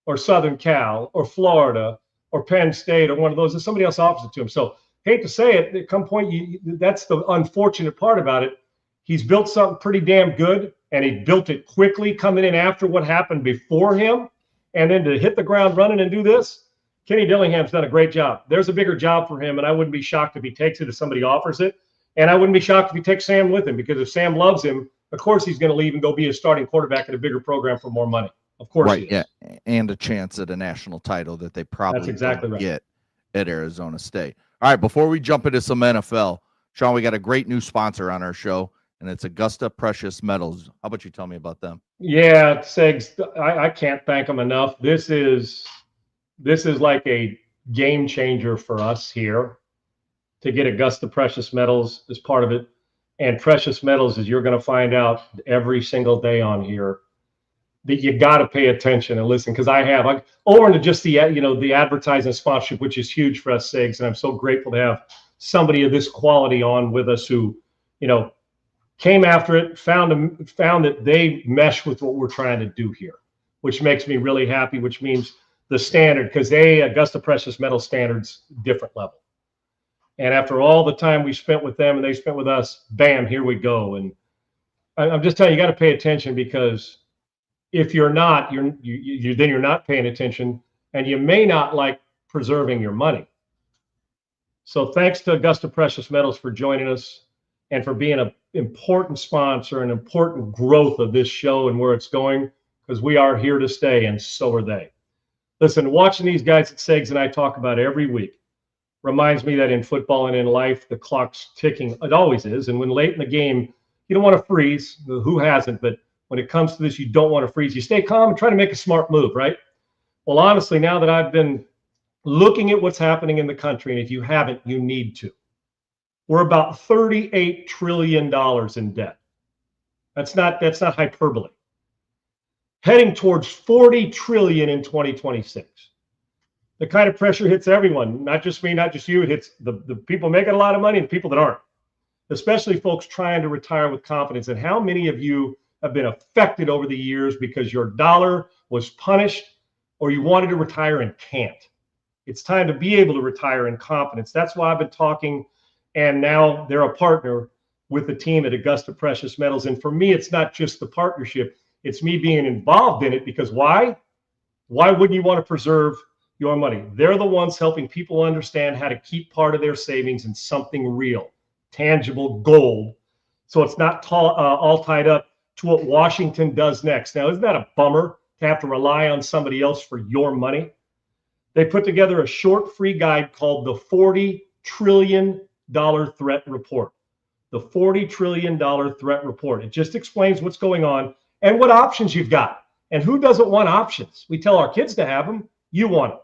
or Southern Cal or Florida or Penn State or one of those if somebody else offers it to him? So hate to say it, at some point, that's the unfortunate part about it. He's built something pretty damn good, and he built it quickly coming in after what happened before him. And then to hit the ground running and do this, Kenny Dillingham's done a great job. There's a bigger job for him, and I wouldn't be shocked if he takes it if somebody offers it. And I wouldn't be shocked if he takes Sam with him, because if Sam loves him, of course he's going to leave and go be a starting quarterback at a bigger program for more money. Of course he is. Yeah, and a chance at a national title that they probably get at Arizona State. All right, before we jump into some NFL, Sean, we got a great new sponsor on our show, and it's Augusta Precious Metals. How about you tell me about them? Yeah, Segs, I can't thank them enough. This is like a game changer for us here to get Augusta Precious Metals as part of it. And Precious Metals, as you're going to find out every single day on here, that you got to pay attention and listen, because over into just the advertising sponsorship, which is huge for us, Segs, and I'm so grateful to have somebody of this quality on with us who, came after it, found that they mesh with what we're trying to do here, which makes me really happy, which means the standard, because Augusta Precious Metal standards, different level. And after all the time we spent with them and they spent with us, bam, here we go. And I'm just telling you, you got to pay attention, because if you're not, then you're not paying attention, and you may not like preserving your money. So thanks to Augusta Precious Metals for joining us and for being an important sponsor and important growth of this show and where it's going, because we are here to stay, and so are they. Listen, watching these guys that Segs and I talk about every week reminds me that in football and in life, the clock's ticking. It always is. And when late in the game, you don't want to freeze. Who hasn't? But when it comes to this, you don't want to freeze. You stay calm and try to make a smart move, right? Well, honestly, now that I've been looking at what's happening in the country, and if you haven't, you need to. We're about $38 trillion in debt. That's not hyperbole. Heading towards 40 trillion in 2026. The kind of pressure hits everyone, not just me, not just you. It hits the people making a lot of money and the people that aren't, especially folks trying to retire with confidence. And how many of you have been affected over the years because your dollar was punished or you wanted to retire and can't? It's time to be able to retire in confidence. That's why I've been talking, and now they're a partner with the team at Augusta Precious Metals. And for me, it's not just the partnership. It's me being involved in it, because why? Why wouldn't you want to preserve your money? They're the ones helping people understand how to keep part of their savings in something real, tangible gold. So it's not all tied up to what Washington does next. Now, isn't that a bummer to have to rely on somebody else for your money? They put together a short free guide called the $40 trillion Threat Report. The $40 trillion Threat Report. It just explains what's going on and what options you've got. And who doesn't want options? We tell our kids to have them. You want them.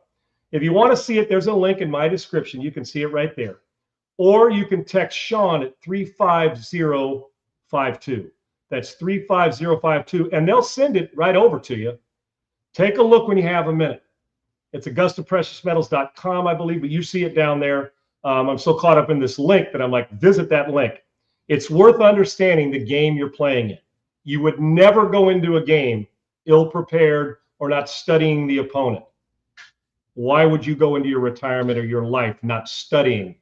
If you want to see it, there's a link in my description. You can see it right there. Or you can text Sean at 35052. That's 35052. And they'll send it right over to you. Take a look when you have a minute. It's AugustaPreciousMetals.com, I believe, but you see it down there. I'm so caught up in this link that I'm like, visit that link. It's worth understanding the game you're playing in. You would never go into a game ill-prepared or not studying the opponent. Why would you go into your retirement or your life not studying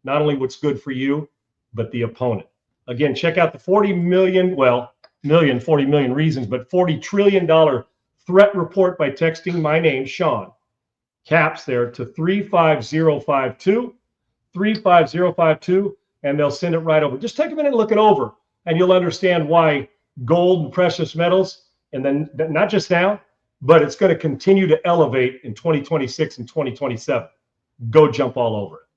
not only what's good for you, but the opponent? Again, check out the 40 million reasons, but $40 trillion threat report by texting my name, Sean, caps there, to 35052, and they'll send it right over. Just take a minute and look it over, and you'll understand why gold and precious metals, and then not just now, but it's going to continue to elevate in 2026 and 2027. Go jump all over it.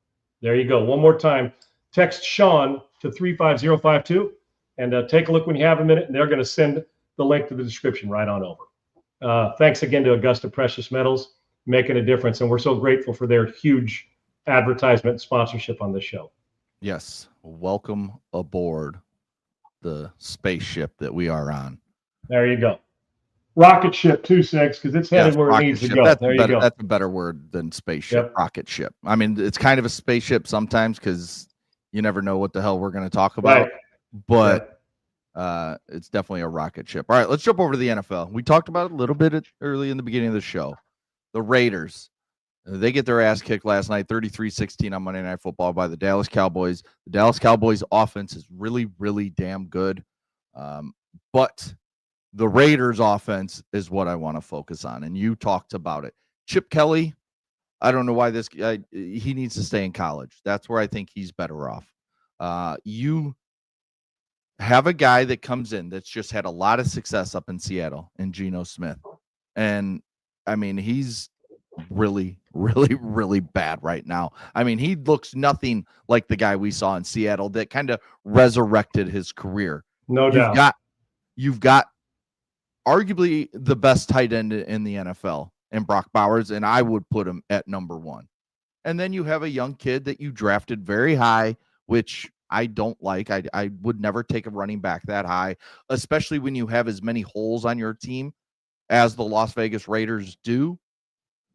There you go. One more time. Text Sean to 35052 and take a look when you have a minute, and they're going to send the link to the description right on over. Thanks again to Augusta Precious Metals, making a difference. And we're so grateful for their huge advertisement and sponsorship on this show. Yes. Welcome aboard the spaceship that we are on. There you go. Rocket ship 26, because it's headed where it needs to go. There you go. That's a better word than spaceship. Yep. Rocket ship. I mean, it's kind of a spaceship sometimes because you never know what the hell we're going to talk about. Right. But it's definitely a rocket ship. All right, let's jump over to the NFL. We talked about it a little bit early in the beginning of the show. The Raiders, they get their ass kicked last night, 33-16 on Monday Night Football by the Dallas Cowboys. The Dallas Cowboys offense is really, really damn good. But the Raiders offense is what I want to focus on. And you talked about it. Chip Kelly, I don't know why this guy, he needs to stay in college. That's where I think he's better off. You have a guy that comes in that's just had a lot of success up in Seattle, in Geno Smith. And I mean, he's really, really, really bad right now. I mean, he looks nothing like the guy we saw in Seattle that kind of resurrected his career. No doubt. You've got arguably the best tight end in the NFL in Brock Bowers, and I would put him at number one. And then you have a young kid that you drafted very high, which I don't like. I would never take a running back that high, especially when you have as many holes on your team as the Las Vegas Raiders do.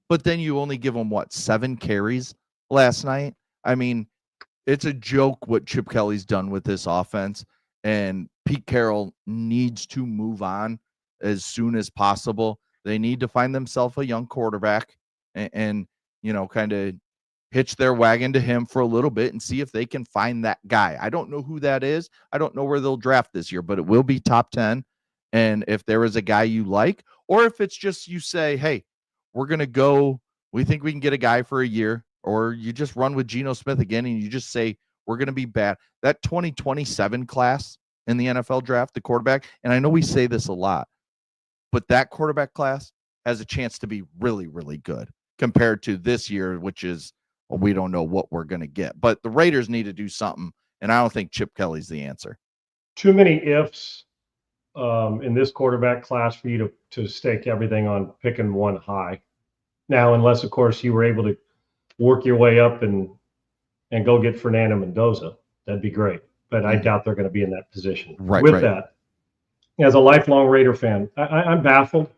But then you only give them, 7 carries last night? I mean, it's a joke what Chip Kelly's done with this offense, and Pete Carroll needs to move on as soon as possible. They need to find themselves a young quarterback and kind of hitch their wagon to him for a little bit and see if they can find that guy. I don't know who that is. I don't know where they'll draft this year, but it will be top 10. And if there is a guy you like, or if it's just you say, hey, we're going to go, we think we can get a guy for a year, or you just run with Geno Smith again and you just say, we're going to be bad. That 2027 class in the NFL draft, the quarterback, and I know we say this a lot, but that quarterback class has a chance to be really, really good compared to this year, which is, well, we don't know what we're going to get. But the Raiders need to do something, and I don't think Chip Kelly's the answer. Too many ifs in this quarterback class for you to stake everything on picking one high. Now, unless, of course, you were able to work your way up and go get Fernando Mendoza, that'd be great. But I doubt they're going to be in that position. With that, as a lifelong Raider fan, I'm baffled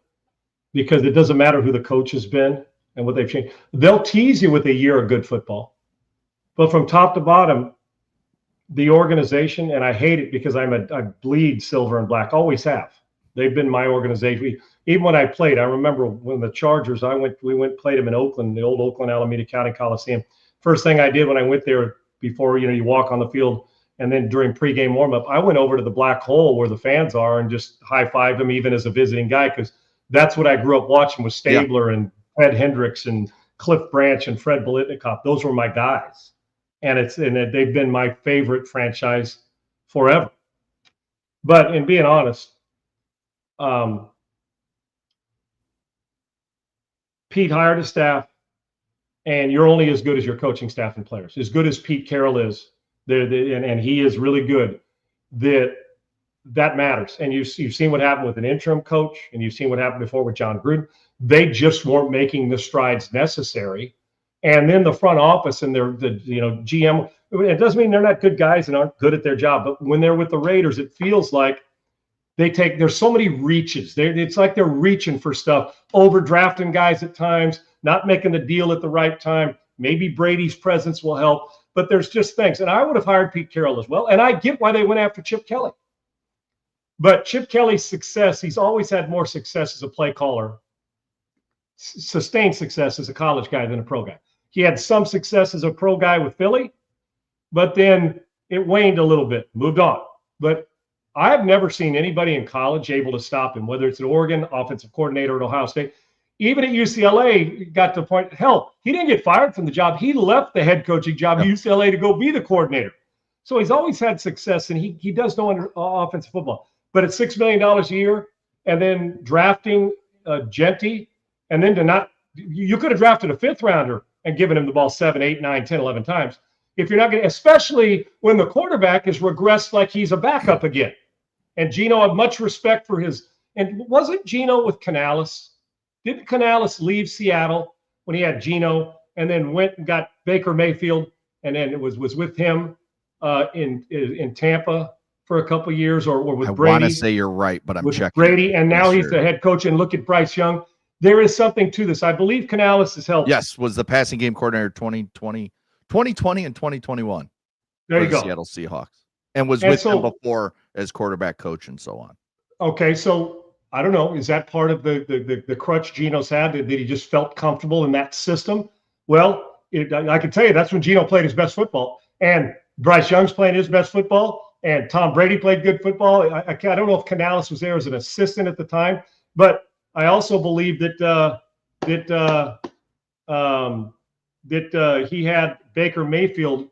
because it doesn't matter who the coach has been and what they've changed. They'll tease you with a year of good football. But from top to bottom, the organization, and I hate it because I bleed silver and black, always have. They've been my organization. Even when I played, I remember when the Chargers, we played them in Oakland, the old Oakland Alameda County Coliseum. First thing I did when I went there, before you walk on the field, and then during pregame warmup, I went over to the black hole where the fans are and just high-fived them, even as a visiting guy, because that's what I grew up watching with Stabler and Fred Hendricks and Cliff Branch and Fred Biletnikoff. Those were my guys. And they've been my favorite franchise forever. But in being honest, Pete hired a staff, and you're only as good as your coaching staff and players. As good as Pete Carroll is, and he is really good, that matters. And you've seen what happened with an interim coach, and you've seen what happened before with John Gruden. They just weren't making the strides necessary. And then the front office and the GM, it doesn't mean they're not good guys and aren't good at their job, but when they're with the Raiders, it feels like there's so many reaches. It's like they're reaching for stuff, overdrafting guys at times, not making the deal at the right time. Maybe Brady's presence will help, but there's just things. And I would have hired Pete Carroll as well. And I get why they went after Chip Kelly. But Chip Kelly's success, he's always had more success as a play caller, sustained success as a college guy than a pro guy. He had some success as a pro guy with Philly, but then it waned a little bit, moved on. But I've never seen anybody in college able to stop him, whether it's an Oregon offensive coordinator at Ohio State. Even at UCLA, got to the point, hell, he didn't get fired from the job. He left the head coaching job at UCLA to go be the coordinator. So he's always had success, and he does know offensive football. But at $6 million a year, and then drafting Genty, and then you could have drafted a fifth rounder and given him the ball 7, 8, 9, 10, 11 times. If you're not going to, especially when the quarterback has regressed like he's a backup again. And Geno had much respect for and wasn't Geno with Canales? Didn't Canales leave Seattle when he had Geno and then went and got Baker Mayfield, and then it was with him in Tampa for a couple of years, or with Brady? I want to say you're right, but I'm checking. Brady, and now he's the head coach, and look at Bryce Young. There is something to this. I believe Canales has helped. Yes, was the passing game coordinator 2020 and 2021. There you go. Seattle Seahawks. And was with them before as quarterback coach and so on. Okay, so I don't know. Is that part of the crutch Geno's had, that he just felt comfortable in that system? Well, I can tell you that's when Geno played his best football. And Bryce Young's playing his best football. And Tom Brady played good football. I don't know if Canales was there as an assistant at the time, but I also believe that he had Baker Mayfield.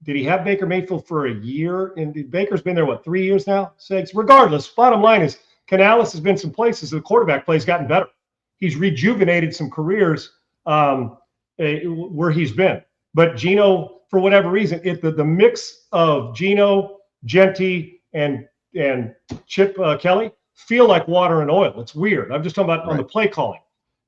Did he have Baker Mayfield for a year? And Baker's been there, 3 years now? 6. Regardless, bottom line is Canales has been some places the quarterback play's gotten better. He's rejuvenated some careers where he's been. But Geno, for whatever reason, the mix of Geno, Genty, and Chip Kelly feel like water and oil. It's weird. I'm just talking about on the play calling.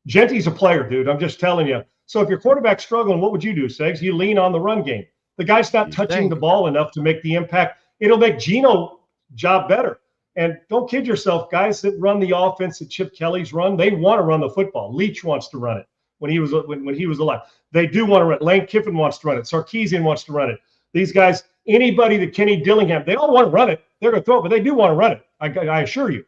Genty's a player, dude. I'm just telling you. So if your quarterback's struggling, what would you do, Segs? You lean on the run game. The guy's not touching the ball enough to make the impact. It'll make Geno's job better. And don't kid yourself, guys that run the offense that Chip Kelly's run, they want to run the football. Leach wants to run it when he was alive. They do want to run it. Lane Kiffin wants to run it. Sarkisian wants to run it. These guys, anybody that Kenny Dillingham, they all want to run it. They're going to throw it, but they do want to run it. I assure you.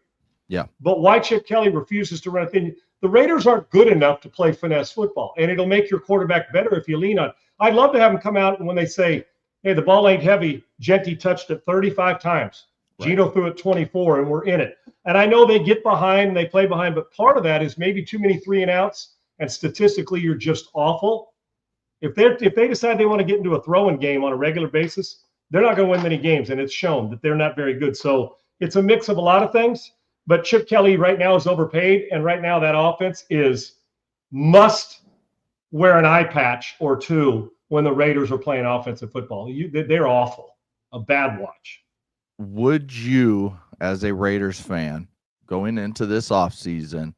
Yeah. But why Chip Kelly refuses to run it? The Raiders aren't good enough to play finesse football, and it'll make your quarterback better if you lean on it. I'd love to have them come out and when they say, hey, the ball ain't heavy, Genty touched it 35 times. Right. Geno threw it 24, and we're in it. And I know they get behind and they play behind, but part of that is maybe too many 3-and-outs, and statistically you're just awful. If they decide they want to get into a throwing game on a regular basis, they're not going to win many games, and it's shown that they're not very good. So it's a mix of a lot of things. But Chip Kelly right now is overpaid, and right now that offense must wear an eye patch or two when the Raiders are playing offensive football. They're awful, a bad watch. Would you, as a Raiders fan, going into this offseason,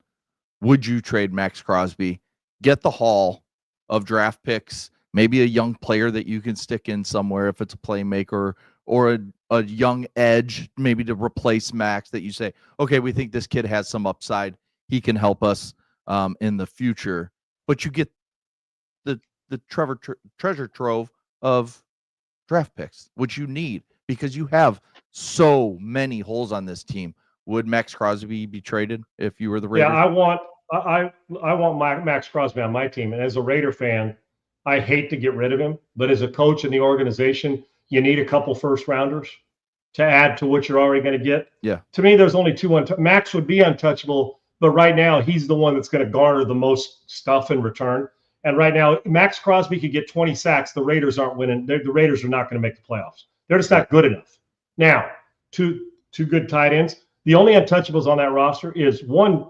would you trade Max Crosby, get the haul of draft picks, maybe a young player that you can stick in somewhere if it's a playmaker, or a young edge maybe to replace Max that you say, okay, we think this kid has some upside. He can help us in the future. But you get the treasure trove of draft picks, which you need because you have so many holes on this team. Would Max Crosby be traded if you were the Raiders? Yeah, I want Max Crosby on my team. And as a Raider fan, I hate to get rid of him. But as a coach in the organization, you need a couple first rounders to add to what you're already going to get. Yeah. To me, there's only two. Max would be untouchable, but right now he's the one that's going to garner the most stuff in return. And right now, Max Crosby could get 20 sacks. The Raiders aren't winning. The Raiders are not going to make the playoffs. They're just not good enough. Now, two good tight ends. The only untouchables on that roster is one,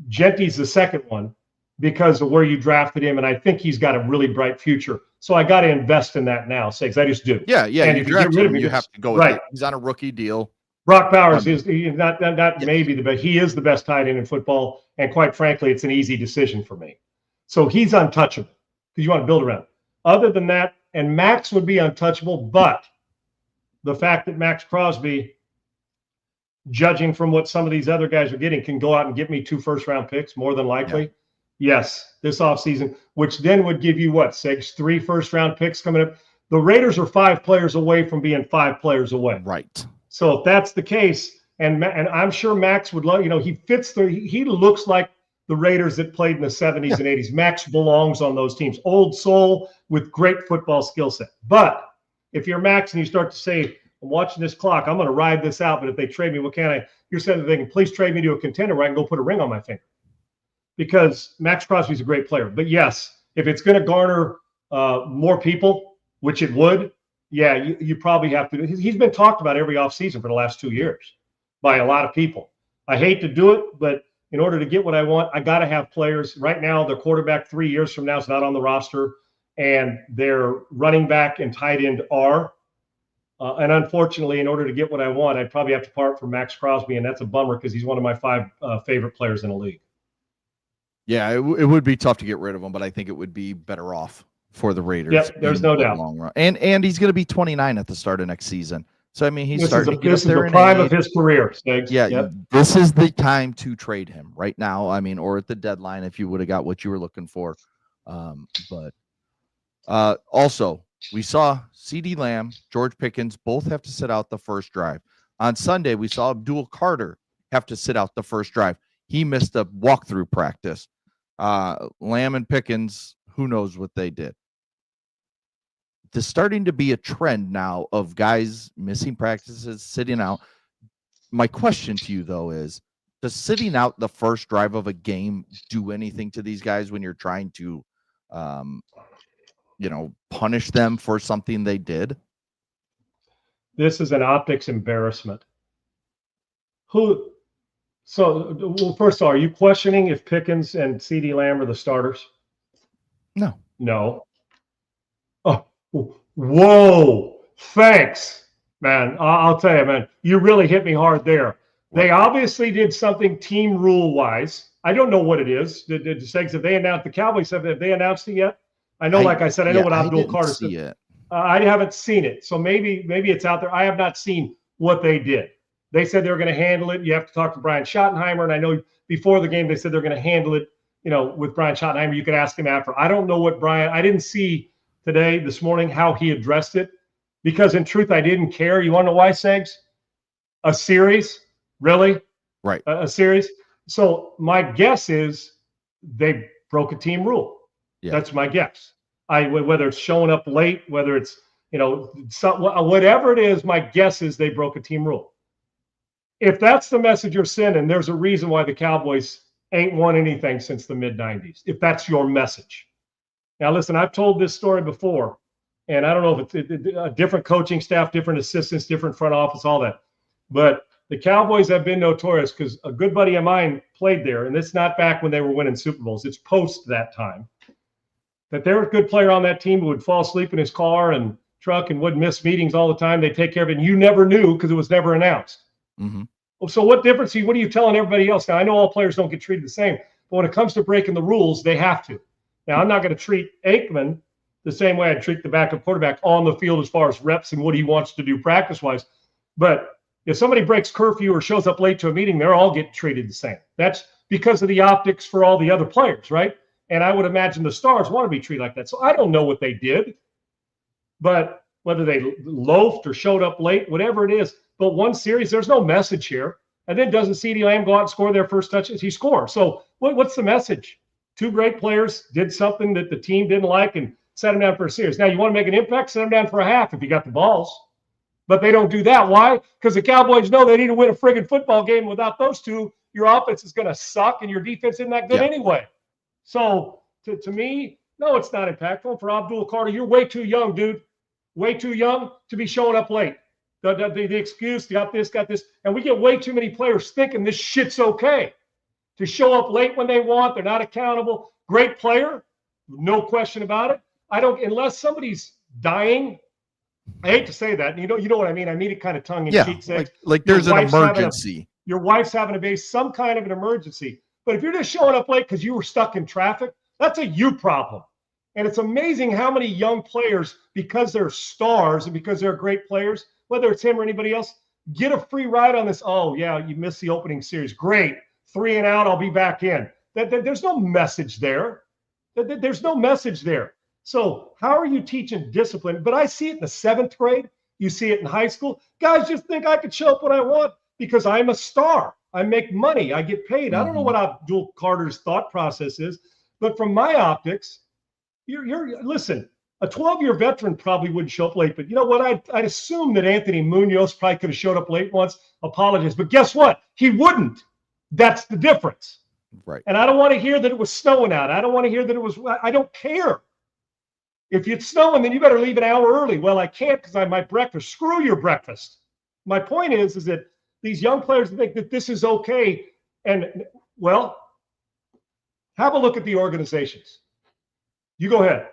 Genty's the second one because of where you drafted him, and I think he's got a really bright future. So I got to invest in that now, Sigs. I just do. Yeah. And you if you get rid of him, you have to go with right. it. He's on a rookie deal. Brock Bowers is not maybe the best. He is the best tight end in football, and quite frankly, it's an easy decision for me. So he's untouchable because you want to build around him. Other than that, and Max would be untouchable, but the fact that Max Crosby, judging from what some of these other guys are getting, can go out and get me 2 first-round picks, more than likely. Yeah. Yes, this offseason, which then would give you what, 3 first-round picks coming up. The Raiders are 5 players away from being 5 players away. Right. So if that's the case, and I'm sure Max would love, he fits he looks like the Raiders that played in the 70s and 80s. Max belongs on those teams. Old soul with great football skill set. But if you're Max and you start to say, I'm watching this clock, I'm going to ride this out, but if they trade me, what can I? You're saying they can please trade me to a contender where I can go put a ring on my finger. Because Max Crosby's a great player. But yes, if it's going to garner more people, which it would, yeah, you probably have to. He's been talked about every offseason for the last 2 years by a lot of people. I hate to do it, but in order to get what I want, I got to have players. Right now, the quarterback 3 years from now is not on the roster, and their running back and tight end are. And unfortunately, in order to get what I want, I'd probably have to part from Max Crosby, and that's a bummer because he's one of my 5 favorite players in the league. Yeah, it would be tough to get rid of him, but I think it would be better off for the Raiders. Yep, there's no doubt. Long run. And he's going to be 29 at the start of next season. So, I mean, he's starting to get this up there is the prime of his career, Stiggs. Yeah, yep. This is the time to trade him right now. I mean, or at the deadline if you would have got what you were looking for. But also, we saw CeeDee Lamb, George Pickens both have to sit out the first drive. On Sunday, we saw Abdul Carter have to sit out the first drive. He missed a walkthrough practice. Lamb and Pickens, who knows what they did. There's starting to be a trend now of guys missing practices, sitting out. My question to you, though, is does sitting out the first drive of a game do anything to these guys when you're trying to, punish them for something they did? This is an optics embarrassment. First of all, are you questioning if Pickens and CeeDee Lamb are the starters? No. Oh, whoa. Thanks, man. I'll tell you, man, you really hit me hard there. They obviously did something team rule-wise. I don't know what it is. Have they announced the Cowboys? Have they announced it yet? I know, like I said, I know what Abdul Carter said. I haven't seen it. So maybe it's out there. I have not seen what they did. They said they were going to handle it. You have to talk to Brian Schottenheimer. And I know before the game, they said they're going to handle it, with Brian Schottenheimer. You could ask him after. I don't know what I didn't see this morning, how he addressed it, because in truth, I didn't care. You want to know why, Segs? A series? Really? Right. A series? So my guess is they broke a team rule. Yeah. That's my guess. Whether it's showing up late, whether it's, whatever it is, my guess is they broke a team rule. If that's the message you're sending, there's a reason why the Cowboys ain't won anything since the mid-90s, if that's your message. Now, listen, I've told this story before, and I don't know if it's a different coaching staff, different assistants, different front office, all that. But the Cowboys have been notorious because a good buddy of mine played there, and it's not back when they were winning Super Bowls. It's post that time. That there was a good player on that team who would fall asleep in his car and truck and would miss meetings all the time. They take care of it, and you never knew because it was never announced. Mm-hmm. So what difference? What are you telling everybody else? Now, I know all players don't get treated the same, but when it comes to breaking the rules, they have to. Now, I'm not going to treat Aikman the same way I'd treat the backup quarterback on the field as far as reps and what he wants to do practice-wise. But if somebody breaks curfew or shows up late to a meeting, they're all getting treated the same. That's because of the optics for all the other players, right? And I would imagine the stars want to be treated like that. So I don't know what they did, but whether they loafed or showed up late, whatever it is. But one series, there's no message here. And then doesn't CeeDee Lamb go out and score their first touches? He scores. So what's the message? Two great players did something that the team didn't like and set them down for a series. Now, you want to make an impact, set them down for a half if you got the balls. But they don't do that. Why? Because the Cowboys know they need to win a friggin' football game. Without those two, your offense is going to suck and your defense isn't that good anyway. So to me, no, it's not impactful. For Abdul Carter, you're way too young, dude. Way too young to be showing up late. The excuse, got this. And we get way too many players thinking this shit's okay. To show up late when they want, they're not accountable. Great player, no question about it. Unless somebody's dying. I hate to say that. You know what I mean. I mean it kind of tongue in cheek. Like there's an emergency. Your wife's having a baby, some kind of an emergency. But if you're just showing up late because you were stuck in traffic, that's a you problem. And it's amazing how many young players, because they're stars and because they're great players, whether it's him or anybody else, get a free ride on this. Oh, yeah, you missed the opening series. Great. 3 and out, I'll be back in. There's no message there. There's no message there. So how are you teaching discipline? But I see it in the 7th grade. You see it in high school. Guys just think I could show up when I want because I'm a star. I make money. I get paid. I don't know what Abdul Carter's thought process is, but from my optics, listen, a 12-year veteran probably wouldn't show up late. But you know what? I'd assume that Anthony Munoz probably could have showed up late once, apologized. But guess what? He wouldn't. That's the difference. Right. And I don't want to hear that it was snowing out. I don't want to hear that it was, I don't care. If it's snowing, then you better leave an hour early. Well, I can't because I have my breakfast. Screw your breakfast. My point is that these young players think that this is okay. And, well, have a look at the organizations. You go ahead.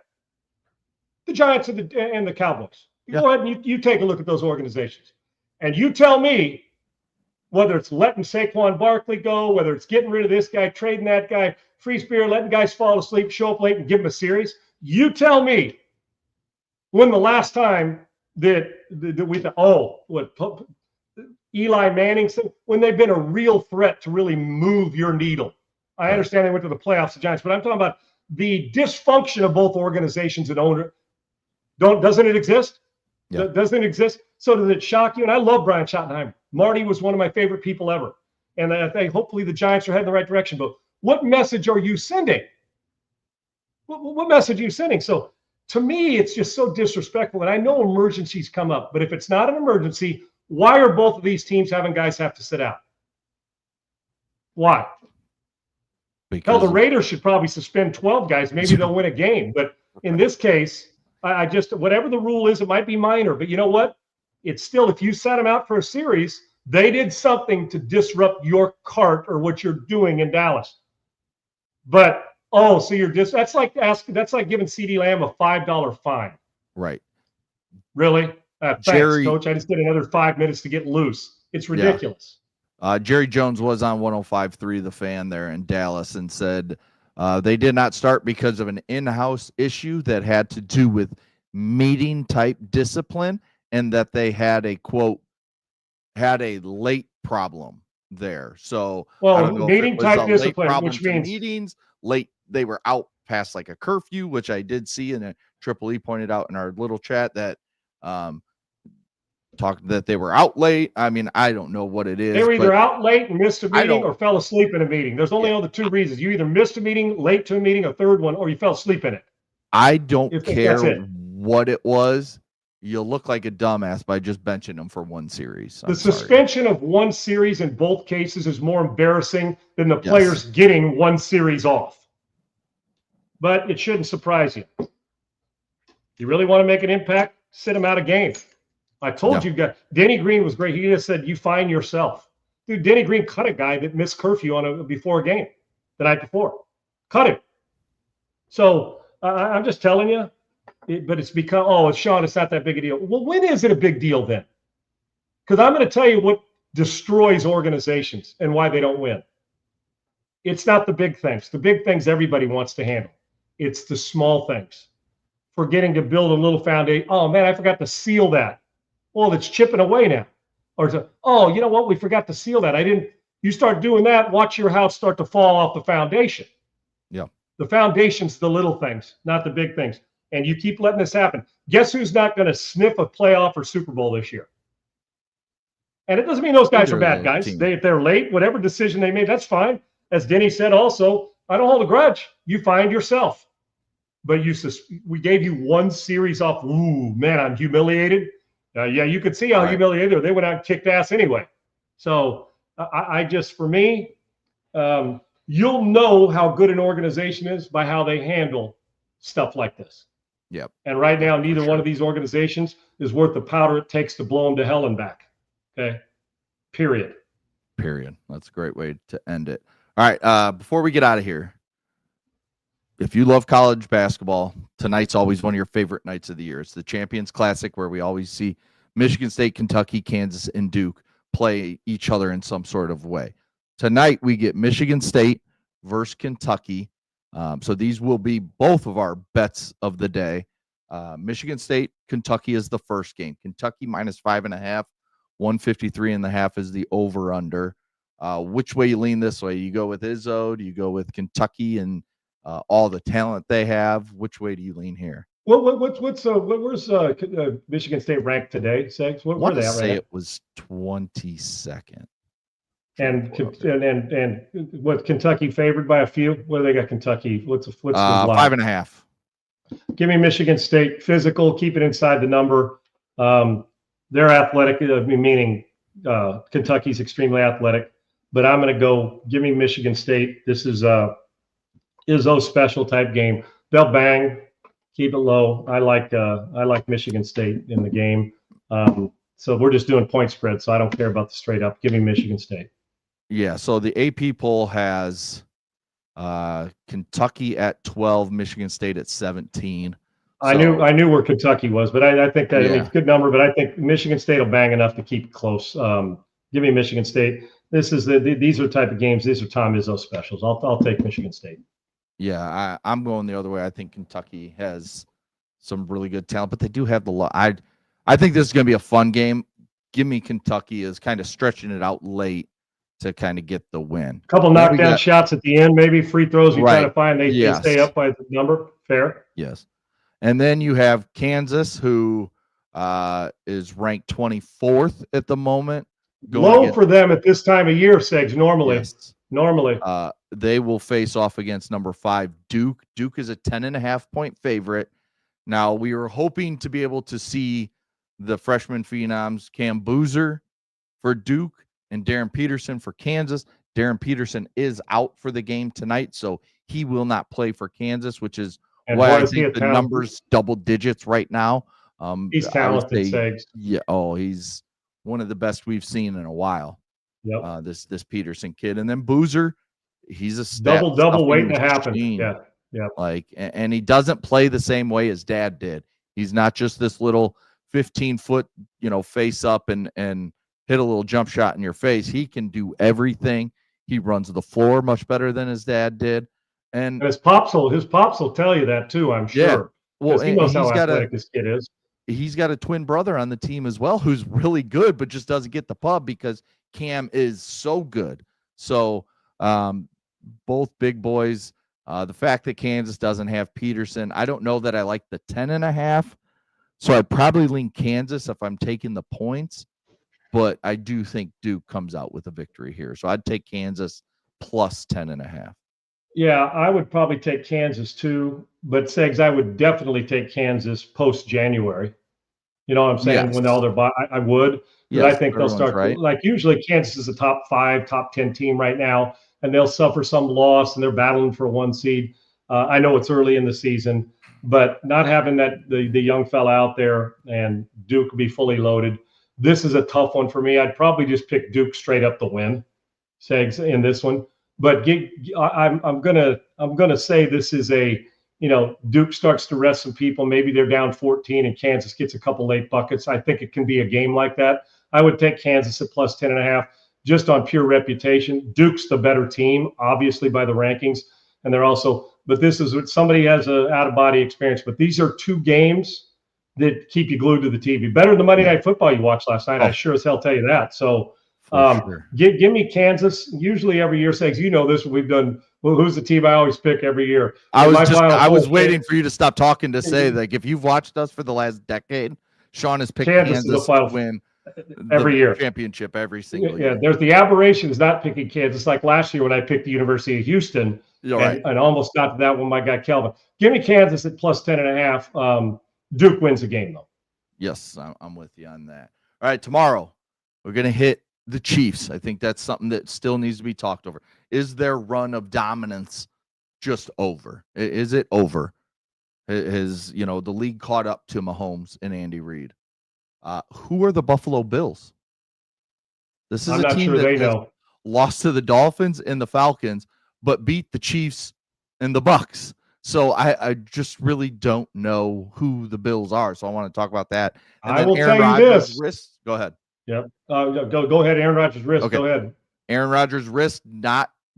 The Giants and the Cowboys. Go ahead and you take a look at those organizations. And you tell me whether it's letting Saquon Barkley go, whether it's getting rid of this guy, trading that guy, free spirit, letting guys fall asleep, show up late, and give them a series. You tell me when the last time that we thought, Eli Manning, when they've been a real threat to really move your needle. I understand they went to the playoffs, the Giants, but I'm talking about the dysfunction of both organizations and owner. Doesn't it exist? Yeah. Doesn't it exist? So does it shock you? And I love Brian Schottenheimer. Marty was one of my favorite people ever. And I think hopefully the Giants are heading in the right direction. But what message are you sending? What message are you sending? So to me, it's just so disrespectful. And I know emergencies come up. But if it's not an emergency, why are both of these teams having guys have to sit out? Why? Because the Raiders should probably suspend 12 guys. Maybe they'll win a game. But in this case, I just, whatever the rule is, it might be minor. But you know what? It's still, if you set them out for a series, they did something to disrupt your cart or what you're doing in Dallas. But, so you're just, that's like giving CeeDee Lamb a $5 fine. Right. Really? Thanks, Coach. I just did another 5 minutes to get loose. It's ridiculous. Yeah. Jerry Jones was on 105.3 The Fan there in Dallas and said they did not start because of an in-house issue that had to do with meeting type discipline, and that they had a late problem there. So meeting type discipline, which means meetings late, they were out past like a curfew, which I did see, and Triple E pointed out in our little chat that talked that they were out late. I mean, I don't know what it is. They were either out late and missed a meeting or fell asleep in a meeting. There's only the two reasons. You either missed a meeting, late to a meeting, a third one, or you fell asleep in it. I don't care what it was. You'll look like a dumbass by just benching them for one series. The suspension of one series in both cases is more embarrassing than the players getting one series off. But it shouldn't surprise you. You really want to make an impact? Sit them out of game. I told you guys, Denny Green was great. He just said, you find yourself. Dude, Denny Green cut a guy that missed curfew before a game the night before. Cut him. So I'm just telling you, but it's become, oh, Sean, it's not that big a deal. Well, when is it a big deal then? Because I'm going to tell you what destroys organizations and why they don't win. It's not the big things. The big things everybody wants to handle. It's the small things. Forgetting to build a little foundation. Oh, man, I forgot to seal that. Well, it's chipping away now. Or, oh, you know what? We forgot to seal that. You start doing that, watch your house start to fall off the foundation. Yeah. The foundation's the little things, not the big things. And you keep letting this happen. Guess who's not going to sniff a playoff or Super Bowl this year? And it doesn't mean those guys are bad guys. If they're late, whatever decision they made, that's fine. As Denny said also, I don't hold a grudge. You find yourself. But we gave you one series off. Ooh, man, I'm humiliated. Yeah, you could see how humiliated they went out and kicked ass anyway. So I just, for me, you'll know how good an organization is by how they handle stuff like this. Yep. And right now, neither one of these organizations is worth the powder it takes to blow them to hell and back. Okay. Period. That's a great way to end it. All right. Before we get out of here, if you love college basketball, tonight's always one of your favorite nights of the year. It's the Champions Classic, where we always see Michigan State, Kentucky, Kansas, and Duke play each other in some sort of way. Tonight, we get Michigan State versus Kentucky. So these will be both of our bets of the day. Michigan State, Kentucky is the first game. Kentucky -5.5, 153.5 is the over/under. Which way you lean this way? You go with Izzo? Do you go with Kentucky and all the talent they have? Which way do you lean here? Where's Michigan State ranked today, Segs? Where are they at right now? It was 22nd. And what, Kentucky favored by a few? What do they got? Kentucky? What's the line? 5.5. Give me Michigan State. Physical, keep it inside the number. They're athletic, meaning Kentucky's extremely athletic. But I'm going to go. Give me Michigan State. This is Izzo special type game. They'll bang. Keep it low. I like Michigan State in the game. So we're just doing point spread, so I don't care about the straight up. Give me Michigan State. Yeah, so the AP poll has Kentucky at 12, Michigan State at 17. So, I knew where Kentucky was, but I think that it's a good number, but I think Michigan State will bang enough to keep it close. Give me Michigan State. These are the type of games. These are Tom Izzo specials. I'll take Michigan State. Yeah, I'm going the other way. I think Kentucky has some really good talent, but they do have the I think this is going to be a fun game. Give me Kentucky is kind of stretching it out late to kind of get the win. A couple knockdown shots at the end, maybe free throws you try to find. They stay up by the number. Fair. Yes. And then you have Kansas, who is ranked 24th at the moment. Low for them at this time of year, Segs, normally. Yes. Normally. They will face off against number 5, Duke. Duke is a 10.5-point favorite. Now, we were hoping to be able to see the freshman phenoms Cam Boozer for Duke and Darren Peterson for Kansas. Darren Peterson is out for the game tonight, so he will not play for Kansas, which is why I think the numbers double digits right now. He's talented, Segs. Yeah. Oh, he's one of the best we've seen in a while. Yep. This Peterson kid, and then Boozer, he's a double waiting to happen. Yeah. And he doesn't play the same way as Dad did. He's not just this little 15-foot, face up and hit a little jump shot in your face. He can do everything. He runs the floor much better than his dad did. And his pops will tell you that too, I'm sure. Yeah. Well, he knows how athletic this kid is. He's got a twin brother on the team as well who's really good, but just doesn't get the pub because Cam is so good. So both big boys. The fact that Kansas doesn't have Peterson, I don't know that I like the 10.5. So I'd probably lean Kansas if I'm taking the points, but I do think Duke comes out with a victory here. So I'd take Kansas plus 10.5. Yeah, I would probably take Kansas too, but Segs, I would definitely take Kansas post-January. You know what I'm saying? Yes. When all their I would. But I think they'll start right. Like usually Kansas is a top 5, top 10 team right now, and they'll suffer some loss and they're battling for a 1 seed. I know it's early in the season, but not having the young fella out there and Duke be fully loaded, this is a tough one for me. I'd probably just pick Duke straight up the win, Segs, in this one. But I'm gonna say this is a, Duke starts to rest some people. Maybe they're down 14 and Kansas gets a couple late buckets. I think it can be a game like that. I would take Kansas at plus 10.5 just on pure reputation. Duke's the better team, obviously, by the rankings. And they're also, but this is what somebody has an out-of-body experience. But these are two games that keep you glued to the TV. Better than the Monday Night Football you watched last night. I sure as hell tell you that. So sure. give me Kansas. Usually every year, Segs, this we've done. Well, who's the team I always pick every year? I was waiting for you to stop talking to say, like, if you've watched us for the last decade, Sean has picked Kansas to win every year championship every single year. Yeah, there's the aberration is not picking Kansas, like last year when I picked the University of Houston and almost got to that one. My guy Kelvin. Give me Kansas at plus 10.5. Duke wins the game though. Yes, I'm with you on that. All right, tomorrow we're gonna hit the Chiefs. I think that's something that still needs to be talked over. Is their run of dominance just over? Is it over? Has the league caught up to Mahomes and Andy Reid? Who are the Buffalo Bills? This is a team that has lost to the Dolphins and the Falcons, but beat the Chiefs and the Bucks. So I just really don't know who the Bills are. So I want to talk about that. And I will Aaron tell you Rodgers' this. wrist. Go ahead. Yep. Go ahead. Aaron Rodgers' wrist. Okay. Go ahead. Aaron Rodgers' wrist,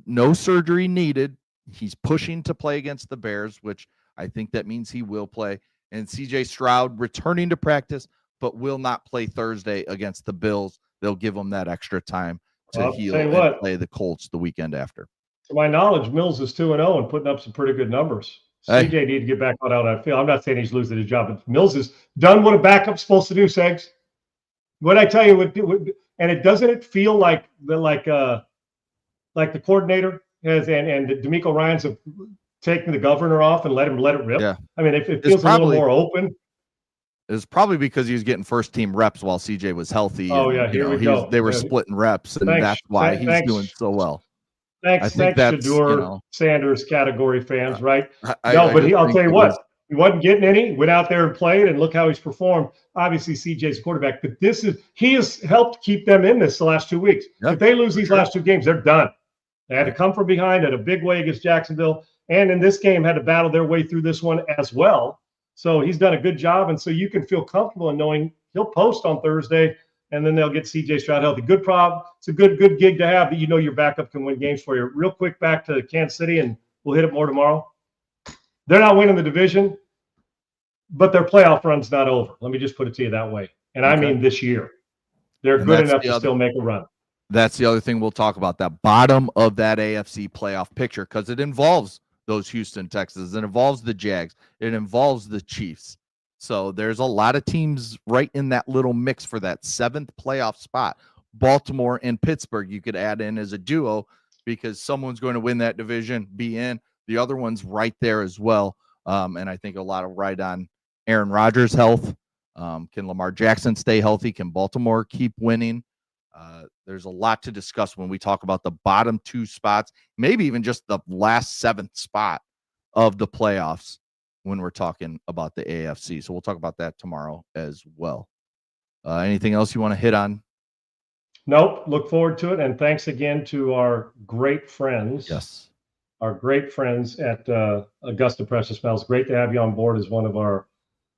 no surgery needed. He's pushing to play against the Bears, which I think that means he will play. And CJ Stroud returning to practice, but will not play Thursday against the Bills. They'll give him that extra time to heal and play the Colts the weekend after. To my knowledge, Mills is 2-0 and putting up some pretty good numbers. Hey. CJ need to get back on out on field. I'm not saying he's losing his job, but Mills has done what a backup's supposed to do, Segs. What I tell you, and it doesn't feel like the coordinator has and D'Amico Ryans have taken the governor off and let it rip. Yeah. I mean, it feels a little more open. It's probably because he was getting first team reps while CJ was healthy. Oh, yeah, here we go. They were splitting reps, and that's why he's doing so well. Thanks, Shador, Sanders category fans, right? I'll tell you what, he wasn't getting any. Went out there and played, and look how he's performed. Obviously, CJ's quarterback, but he has helped keep them in this the last 2 weeks. Yep, if they lose these last two games, they're done. They had to come from behind in a big way against Jacksonville, and in this game had to battle their way through this one as well. So he's done a good job, and so you can feel comfortable in knowing he'll post on Thursday, and then they'll get CJ Stroud healthy. Good problem. It's a good gig to have that your backup can win games for you. Real quick, back to Kansas City, and we'll hit it more tomorrow. They're not winning the division, but their playoff run's not over. Let me just put it to you that way. And I mean this year. They're good enough to still make a run. That's the other thing we'll talk about, that bottom of that AFC playoff picture, because it involves those Houston Texans. It involves the Jags. It involves the Chiefs. So there's a lot of teams right in that little mix for that seventh playoff spot. Baltimore and Pittsburgh you could add in as a duo because someone's going to win that division, be in. The other one's right there as well. And I think a lot of right on Aaron Rodgers' health. Can Lamar Jackson stay healthy? Can Baltimore keep winning? There's a lot to discuss when we talk about the bottom two spots, maybe even just the last seventh spot of the playoffs when we're talking about the AFC. So we'll talk about that tomorrow as well. Anything else you want to hit on? Nope. Look forward to it. And thanks again to our great friends. Yes. Our great friends at Augusta Precious Metals. Great to have you on board as one of our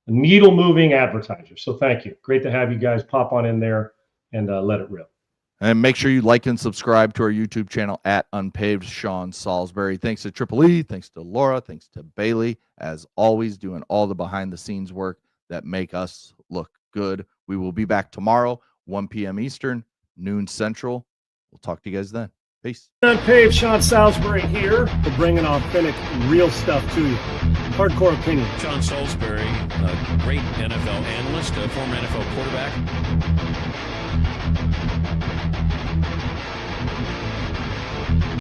needle moving advertisers. So thank you. Great to have you guys pop on in there and let it rip. And make sure you like and subscribe to our YouTube channel at Unpaved Sean Salisbury. Thanks to Triple E. Thanks to Laura. Thanks to Bailey. As always, doing all the behind the scenes work that make us look good. We will be back tomorrow, 1 p.m. Eastern, noon Central. We'll talk to you guys then. Peace. Unpaved Sean Salisbury here for bringing authentic, real stuff to you. Hardcore opinion. Sean Salisbury, a great NFL analyst, a former NFL quarterback.